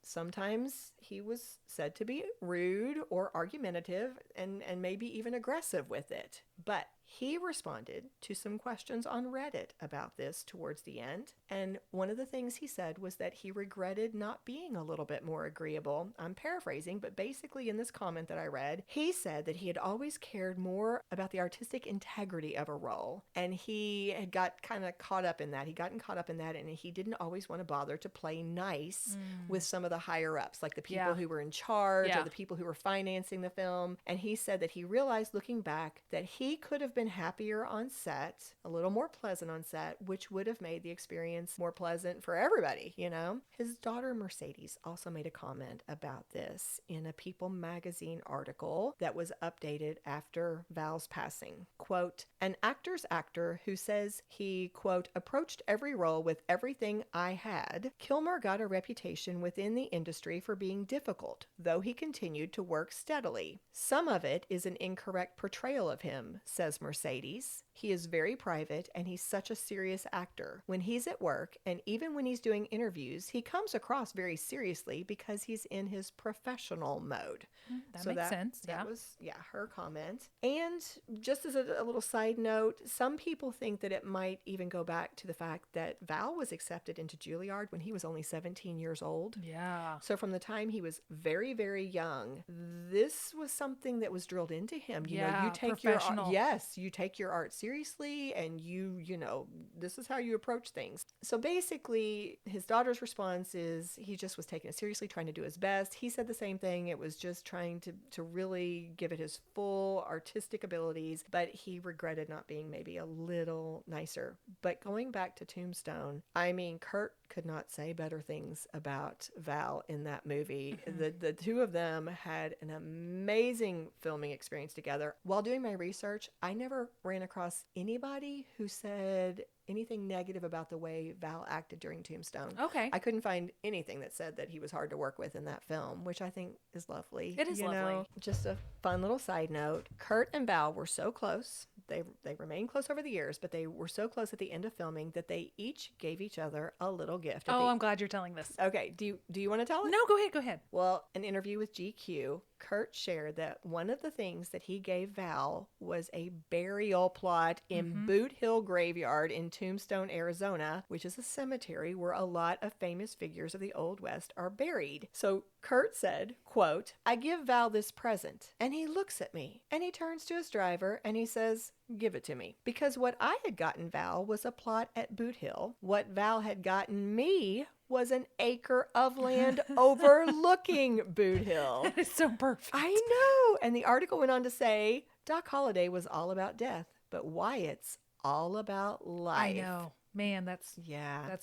Sometimes he was said to be rude or argumentative and maybe even aggressive with it. But he responded to some questions on Reddit about this towards the end. And one of the things he said was that he regretted not being a little bit more agreeable. I'm paraphrasing, but basically in this comment that I read, he said that he had always cared more about the artistic integrity of a role. And he had got kind of caught up in that. He'd gotten caught up in that, and he didn't always want to bother to play nice with some of the higher ups, like the people who were in charge or the people who were financing the film. And he said that he realized looking back that he could have been happier on set, a little more pleasant on set, which would have made the experience more pleasant for everybody, you know? His daughter Mercedes also made a comment about this in a People magazine article that was updated after Val's passing. Quote, an actor's actor who says he, quote, approached every role with everything I had, Kilmer got a reputation within the industry for being difficult, though he continued to work steadily. Some of it is an incorrect portrayal of him, says Mercedes. He is very private, and he's such a serious actor. When he's at work, and even when he's doing interviews, he comes across very seriously because he's in his professional mode. That makes sense. That was, her comment. And just as a little side note, some people think that it might even go back to the fact that Val was accepted into Juilliard when he was only 17 years old. Yeah. So from the time he was very, very young, this was something that was drilled into him. You know, you take your art, you take your art seriously, and you know, this is how you approach things. So basically, his daughter's response is he just was taking it seriously, trying to do his best. He said the same thing. It was just trying to really give it his full artistic abilities, but he regretted not being maybe a little nicer. But going back to Tombstone, I mean, Kurt could not say better things about Val in that movie. The two of them had an amazing filming experience together. While doing my research, I never ran across anybody who said anything negative about the way Val acted during Tombstone. Okay. I couldn't find anything that said that he was hard to work with in that film, which I think is lovely. It is lovely. Just a fun little side note. Kurt and Val were so close. They remained close over the years, but they were so close at the end of filming that they each gave each other a little gift. I'm glad you're telling this. Okay. Do you want to tell it? No, go ahead. Well, an interview with GQ, Kurt shared that one of the things that he gave Val was a burial plot in Boot Hill Graveyard in Tombstone, Arizona, which is a cemetery where a lot of famous figures of the Old West are buried. So Kurt said, quote, "I give Val this present, and he looks at me, and he turns to his driver, and he says, 'Give it to me.' Because what I had gotten Val was a plot at Boot Hill. What Val had gotten me was an acre of land overlooking Boot Hill." That is so perfect. I know. And the article went on to say, Doc Holliday was all about death, but Wyatt's all about life. I know. Man, that's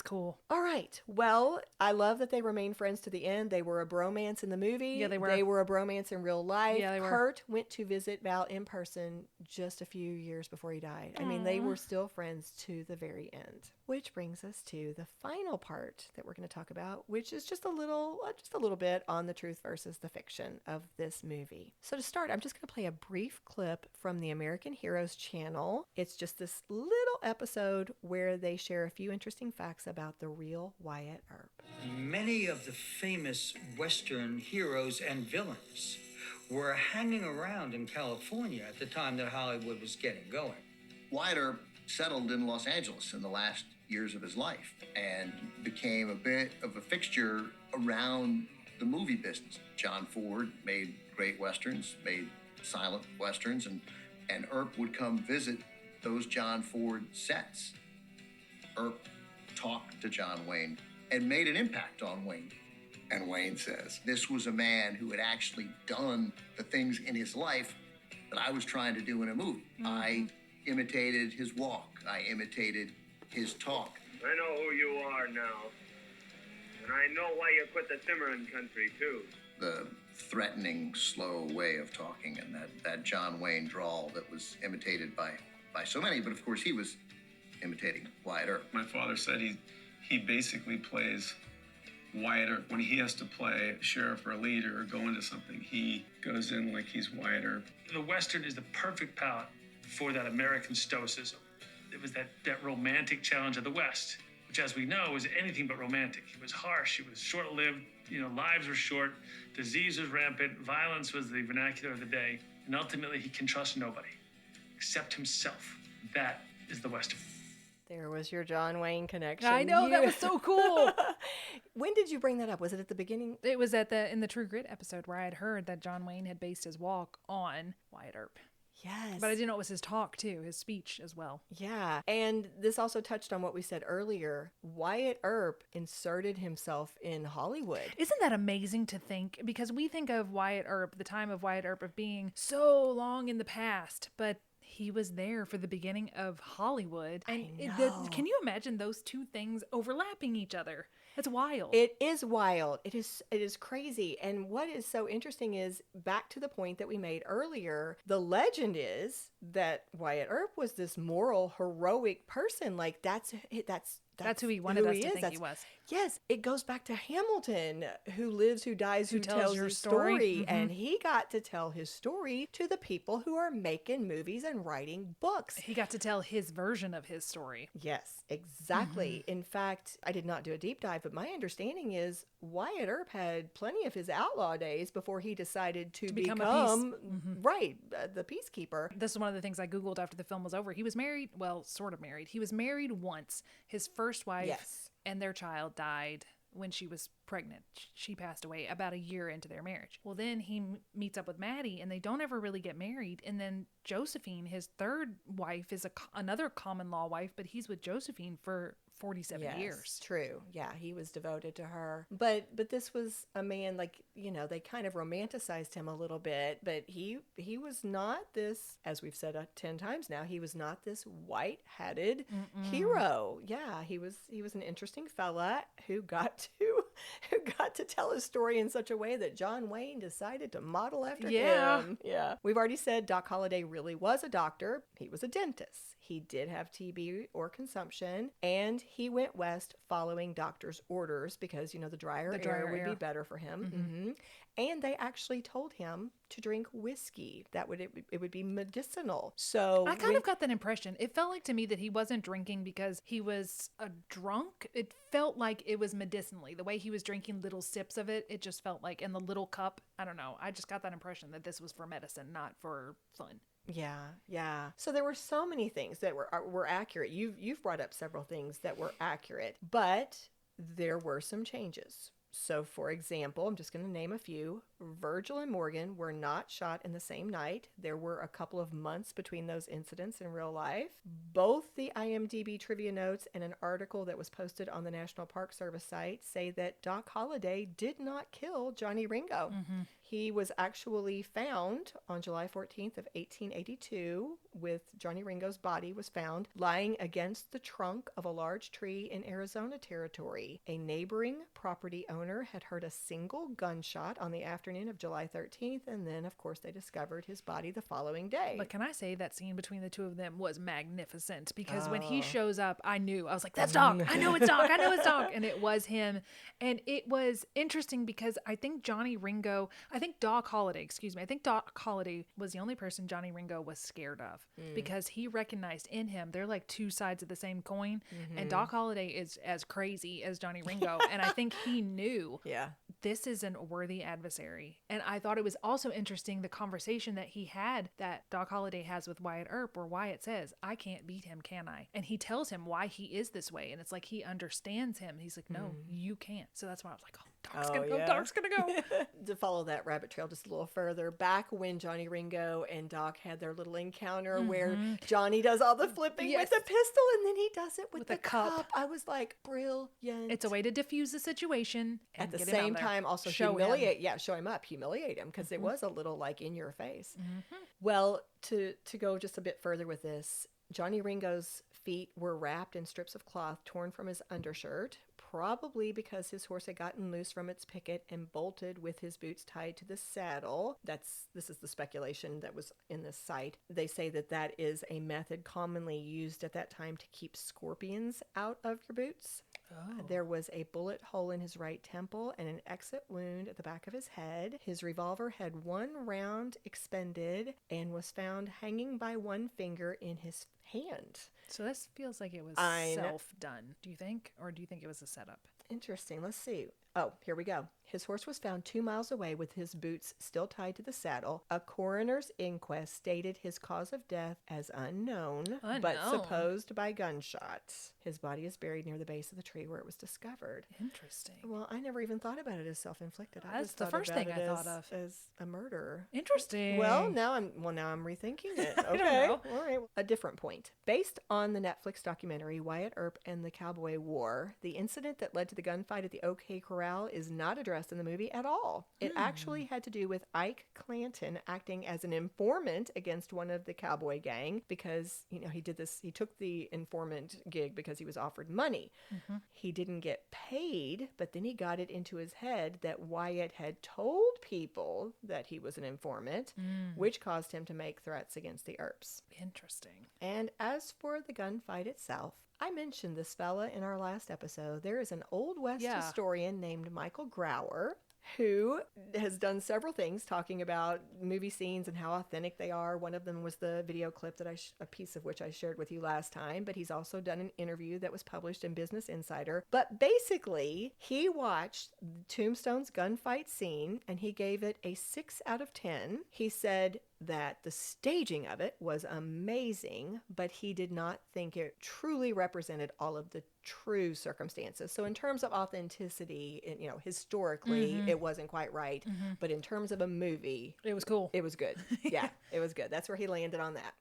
cool. All right. Well, I love that they remained friends to the end. They were a bromance in the movie. Yeah, they were. They were a bromance in real life. Yeah, they were. Kurt went to visit Val in person just a few years before he died. I mean, they were still friends to the very end. Which brings us to the final part that we're going to talk about, which is just a little bit on the truth versus the fiction of this movie. So to start, I'm just going to play a brief clip from the American Heroes channel. It's just this little episode where they share a few interesting facts about the real Wyatt Earp. Many of the famous Western heroes and villains were hanging around in California at the time that Hollywood was getting going. Wyatt Earp settled in Los Angeles in the last years of his life and became a bit of a fixture around the movie business. John Ford made great westerns, made silent westerns, and Earp would come visit those John Ford sets. Earp talked to John Wayne and made an impact on Wayne. And Wayne says, this was a man who had actually done the things in his life that I was trying to do in a movie. I imitated his walk. I imitated his talk. I know who you are now. And I know why you quit the Cimarron country, too. The threatening, slow way of talking and that John Wayne drawl that was imitated by so many. But of course, he was imitating Wyatt Earp. My father said he basically plays Wyatt Earp. When he has to play a sheriff or a leader or go into something, he goes in like he's Wyatt Earp. The Western is the perfect palette for that American stoicism. It was that romantic challenge of the West, which, as we know, was anything but romantic. It was harsh. It was short-lived. Lives were short. Disease was rampant. Violence was the vernacular of the day. And ultimately, he can trust nobody except himself. That is the Western. There was your John Wayne connection. I know, that was so cool. When did you bring that up? Was it at the beginning? It was in the True Grit episode where I had heard that John Wayne had based his walk on Wyatt Earp. Yes. But I didn't know it was his talk too, his speech as well. Yeah. And this also touched on what we said earlier. Wyatt Earp inserted himself in Hollywood. Isn't that amazing to think? Because we think of Wyatt Earp, the time of Wyatt Earp, of being so long in the past, but he was there for the beginning of Hollywood. And can you imagine those two things overlapping each other? That's wild. It is wild. It is crazy. And what is so interesting is, back to the point that we made earlier, the legend is that Wyatt Earp was this moral, heroic person. Like that's That's who he wanted us to think he was. Yes, it goes back to Hamilton, who lives, who dies, who tells your story. Mm-hmm. And he got to tell his story to the people who are making movies and writing books. He got to tell his version of his story. Yes, exactly. In fact, I did not do a deep dive, but my understanding is Wyatt Earp had plenty of his outlaw days before he decided to become the peacekeeper. This is one of the things I Googled after the film was over. He was married, well, sort of married. He was married once. His first wife and their child died when she was pregnant. She passed away about a year into their marriage. Well, then he meets up with Maddie, and they don't ever really get married. And then Josephine, his third wife, is another common law wife, but he's with Josephine for 47 years. True. Yeah, he was devoted to her. But this was a man, like, you know, they kind of romanticized him a little bit, but he was not this, as we've said 10 times now, he was not this white-hatted hero. Yeah, he was an interesting fella who got to tell his story in such a way that John Wayne decided to model after him. Yeah. We've already said Doc Holliday really was a doctor. He was a dentist. He did have TB or consumption, and he went west following doctor's orders because, you know, the drier air would be better for him. And they actually told him to drink whiskey. It would be medicinal. So I kind of got that impression. It felt like to me that he wasn't drinking because he was a drunk. It felt like it was medicinally. The way he was drinking little sips of it, it just felt like in the little cup. I don't know. I just got that impression that this was for medicine, not for fun. Yeah. So there were so many things that were accurate. You've brought up several things that were accurate, but there were some changes. So, for example, I'm just going to name a few. Virgil and Morgan were not shot in the same night. There were a couple of months between those incidents in real life. Both the IMDb trivia notes and an article that was posted on the National Park Service site say that Doc Holliday did not kill Johnny Ringo. He was actually found on July 14th of 1882 with Johnny Ringo's body was found lying against the trunk of a large tree in Arizona territory. A neighboring property owner had heard a single gunshot on the afternoon of July 13th, and then, of course, they discovered his body the following day. But can I say that scene between the two of them was magnificent because when he shows up, I was like, that's Doc. I know it's Doc. And it was him. And it was interesting because I think Doc Holliday was the only person Johnny Ringo was scared of because he recognized in him, they're like two sides of the same coin. And Doc Holliday is as crazy as Johnny Ringo. And I think he knew this is a worthy adversary. And I thought it was also interesting the conversation that he had that Doc Holliday has with Wyatt Earp, where Wyatt says, I can't beat him, can I? And he tells him why he is this way. And it's like he understands him. He's like, no, you can't. So that's why I was like, Doc's gonna go. To follow that rabbit trail just a little further, back when Johnny Ringo and Doc had their little encounter where Johnny does all the flipping with the pistol and then he does it with the cup. I was like, brilliant. It's a way to diffuse the situation and at the get same him out time there. also show humiliate him because it was a little like in your face. Well, to go just a bit further with this, Johnny Ringo's feet were wrapped in strips of cloth torn from his undershirt, probably because his horse had gotten loose from its picket and bolted with his boots tied to the saddle. This is the speculation that was in this site. They say that is a method commonly used at that time to keep scorpions out of your boots. There was a bullet hole in his right temple and an exit wound at the back of his head. His revolver had one round expended and was found hanging by one finger in his hand. So this feels like it was self-done, do you think? Or do you think it was a setup? Interesting. Let's see. Oh, here we go. His horse was found 2 miles away with his boots still tied to the saddle. A coroner's inquest stated his cause of death as unknown, but supposed by gunshots. His body is buried near the base of the tree where it was discovered. Interesting. Well, I never even thought about it as self-inflicted. That's the first thing I thought of. As a murder. Interesting. Well, now I'm rethinking it. Okay. I don't know. All right. A different point. Based on the Netflix documentary Wyatt Earp and the Cowboy War, the incident that led to the gunfight at the OK Corral is not addressed in the movie at all. It actually had to do with Ike Clanton acting as an informant against one of the cowboy gang because, he took the informant gig because he was offered money. He didn't get paid, but then he got it into his head that Wyatt had told people that he was an informant, which caused him to make threats against the Earps. Interesting. And as for the gunfight itself, I mentioned this fella in our last episode. There is an Old West historian named Michael Grauer who has done several things talking about movie scenes and how authentic they are. One of them was the video clip that a piece of which I shared with you last time, but he's also done an interview that was published in Business Insider. But basically, he watched Tombstone's gunfight scene and he gave it a 6 out of 10. He said that the staging of it was amazing, but he did not think it truly represented all of the true circumstances. So in terms of authenticity, historically, it wasn't quite right. But in terms of a movie, it was cool. It was good. Yeah, it was good. That's where he landed on that.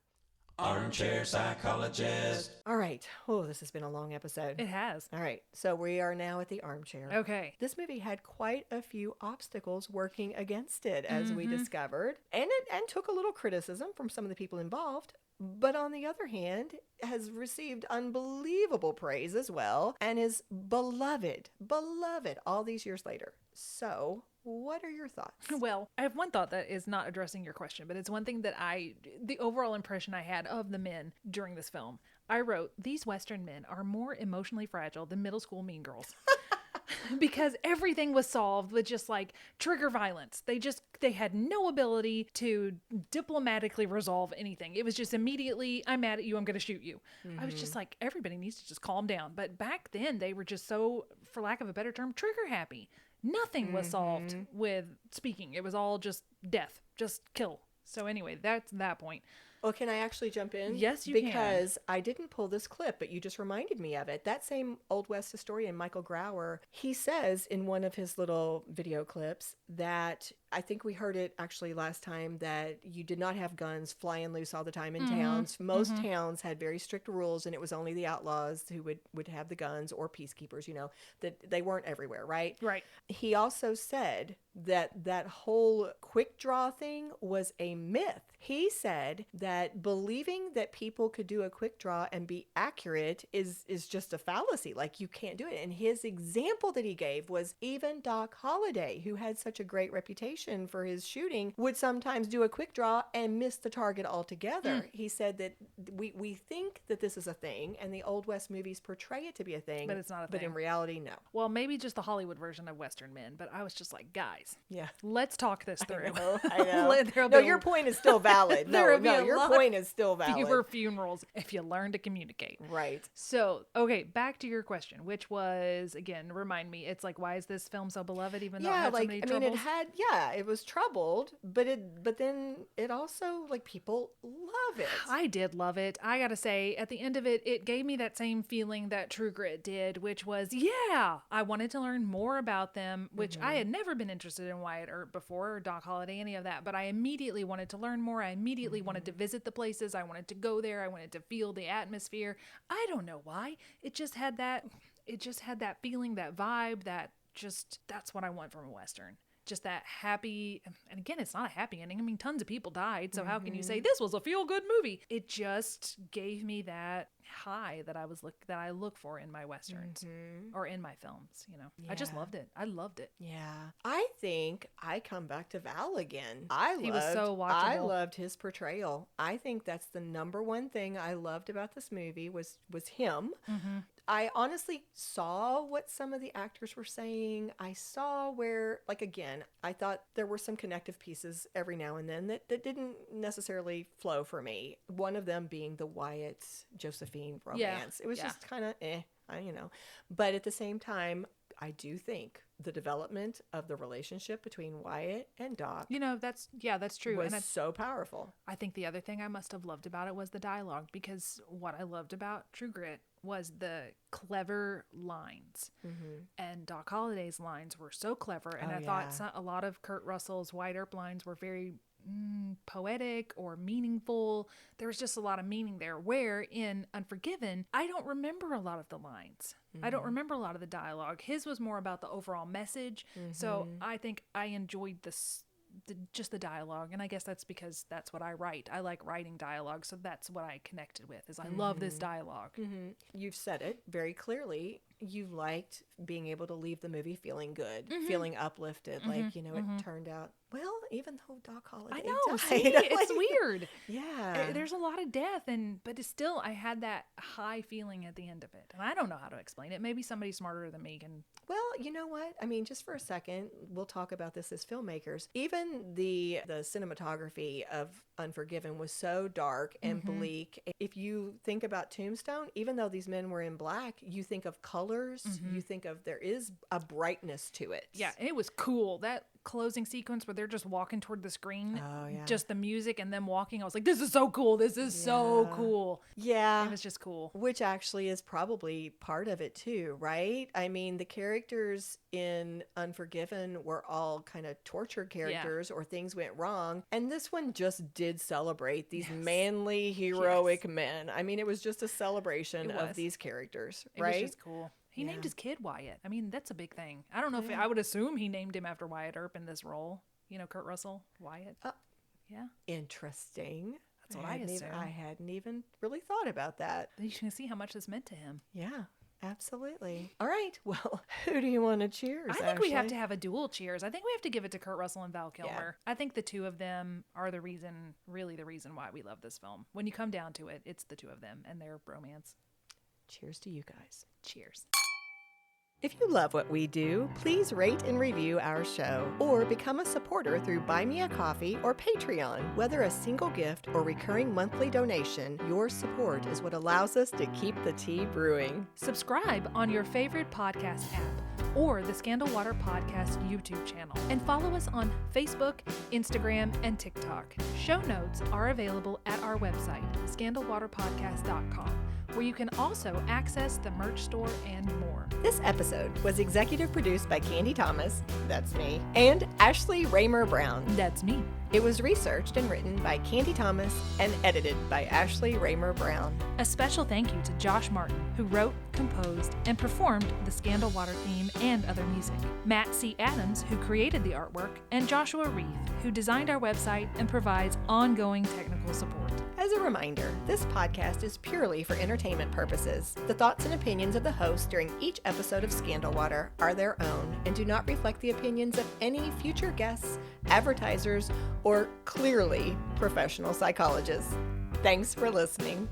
Armchair Psychologist. All right. Oh, this has been a long episode. It has. All right. So we are now at the armchair. Okay. This movie had quite a few obstacles working against it, as we discovered, and took a little criticism from some of the people involved. But on the other hand, has received unbelievable praise as well, and is beloved all these years later. So, what are your thoughts? Well, I have one thought that is not addressing your question, but it's one thing that the overall impression I had of the men during this film. I wrote, these Western men are more emotionally fragile than middle school mean girls. Because everything was solved with just like trigger violence. They had no ability to diplomatically resolve anything. It was just immediately, I'm mad at you, I'm going to shoot you. I was just like, everybody needs to just calm down. But back then they were just so, for lack of a better term, trigger happy. Nothing was solved with speaking. It was all just death, just kill. So anyway, that's that point. Well, can I actually jump in? Yes, you because I didn't pull this clip, but you just reminded me of it. That same Old West historian, Michael Grauer, he says in one of his little video clips that, I think we heard it actually last time, that you did not have guns flying loose all the time in towns. Most towns had very strict rules, and it was only the outlaws who would have the guns, or peacekeepers, that they weren't everywhere, right? Right. He also said that whole quick draw thing was a myth. He said that believing that people could do a quick draw and be accurate is just a fallacy. Like, you can't do it. And his example that he gave was even Doc Holliday, who had such a great reputation for his shooting, would sometimes do a quick draw and miss the target altogether. He said that we think that this is a thing, and the Old West movies portray it to be a thing. But it's not a thing. But in reality, no. Well, maybe just the Hollywood version of Western men, but I was just like, guys, yeah, let's talk this through. I know. No, your point is still valid. No, your point is still valid. Fewer funerals if you learn to communicate. Right. So, okay, back to your question, which was, again, remind me, it's like, why is this film so beloved even though it had so many troubles? It was troubled, but then it also, like, people love it. I did love it. I gotta say, at the end of it, it gave me that same feeling that True Grit did, which was, I wanted to learn more about them, which I had never been interested in Wyatt Earp before, or Doc Holliday, any of that, but I immediately wanted to learn more. I immediately wanted to visit the places. I wanted to go there. I wanted to feel the atmosphere. I don't know why. It just had that feeling, that vibe, that's what I want from a Western. Just that happy, and again, it's not a happy ending. I mean, tons of people died, so how can you say this was a feel-good movie? It just gave me that high that I look for in my Westerns or in my films, Yeah. I just loved it. I loved it. Yeah. I think I come back to Val again. He was so watchable. I loved his portrayal. I think that's the number one thing I loved about this movie was him. I honestly saw what some of the actors were saying. I saw where, like, again, I thought there were some connective pieces every now and then that didn't necessarily flow for me. One of them being the Wyatt-Josephine romance. It was just kind of But at the same time, I do think the development of the relationship between Wyatt and Doc, that's true. Was so powerful. I think the other thing I must have loved about it was the dialogue, because what I loved about True Grit was the clever lines. And Doc Holliday's lines were so clever, and I thought a lot of Kurt Russell's Wyatt Earp lines were very poetic or meaningful. There was just a lot of meaning there, where in Unforgiven, I don't remember a lot of the lines. I don't remember a lot of the dialogue. His was more about the overall message. So I think I enjoyed just the dialogue, and I guess that's because that's what I write. I like writing dialogue, so that's what I connected with, is I love this dialogue. You've said it very clearly. you liked being able to leave the movie feeling good, feeling uplifted. Like, you know, it turned out, well, even though Doc Holliday died. See, it's weird. Yeah. There's a lot of death, but it's still, I had that high feeling at the end of it. And I don't know how to explain it. Maybe somebody smarter than me can. Well, you know what? I mean, just for a second, we'll talk about this as filmmakers. Even the cinematography of Unforgiven was so dark and bleak. If you think about Tombstone, even though these men were in black, you think of colors, you think of, there is a brightness to it. Yeah, it was cool. That closing sequence where they're just walking toward the screen, just the music and them walking, I was like, this is so cool. This is so cool. Yeah. It was just cool. Which actually is probably part of it too, right? I mean, the characters in Unforgiven were all kind of tortured characters or things went wrong. And this one just did celebrate these manly, heroic men. I mean, it was just a celebration of these characters, right? It was just cool. He named his kid Wyatt. I mean, that's a big thing. I don't know if I would assume he named him after Wyatt Earp in this role. You know, Kurt Russell, Wyatt. Yeah. Interesting. That's what I assume. I hadn't even really thought about that. You can see how much this meant to him. Yeah. Absolutely. All right. Well, who do you want to cheers? I think we have to have a dual cheers. I think we have to give it to Kurt Russell and Val Kilmer. Yeah. I think the two of them are really the reason why we love this film. When you come down to it, it's the two of them and their bromance. Cheers to you guys. Cheers. If you love what we do, please rate and review our show or become a supporter through Buy Me a Coffee or Patreon. Whether a single gift or recurring monthly donation, your support is what allows us to keep the tea brewing. Subscribe on your favorite podcast app or the Scandal Water Podcast YouTube channel and follow us on Facebook, Instagram, and TikTok. Show notes are available at our website, scandalwaterpodcast.com, where you can also access the merch store and more. This episode was executive produced by Candy Thomas, that's me, and Ashley Raymer Brown, that's me. It was researched and written by Candy Thomas and edited by Ashley Raymer Brown. A special thank you to Josh Martin, who wrote, composed, and performed the Scandal Water theme and other music, Matt C. Adams, who created the artwork, and Joshua Reeve, who designed our website and provides ongoing technical support. As a reminder, this podcast is purely for entertainment purposes. The thoughts and opinions of the host during each episode of Scandal Water are their own and do not reflect the opinions of any future guests, advertisers, or clearly professional psychologists. Thanks for listening.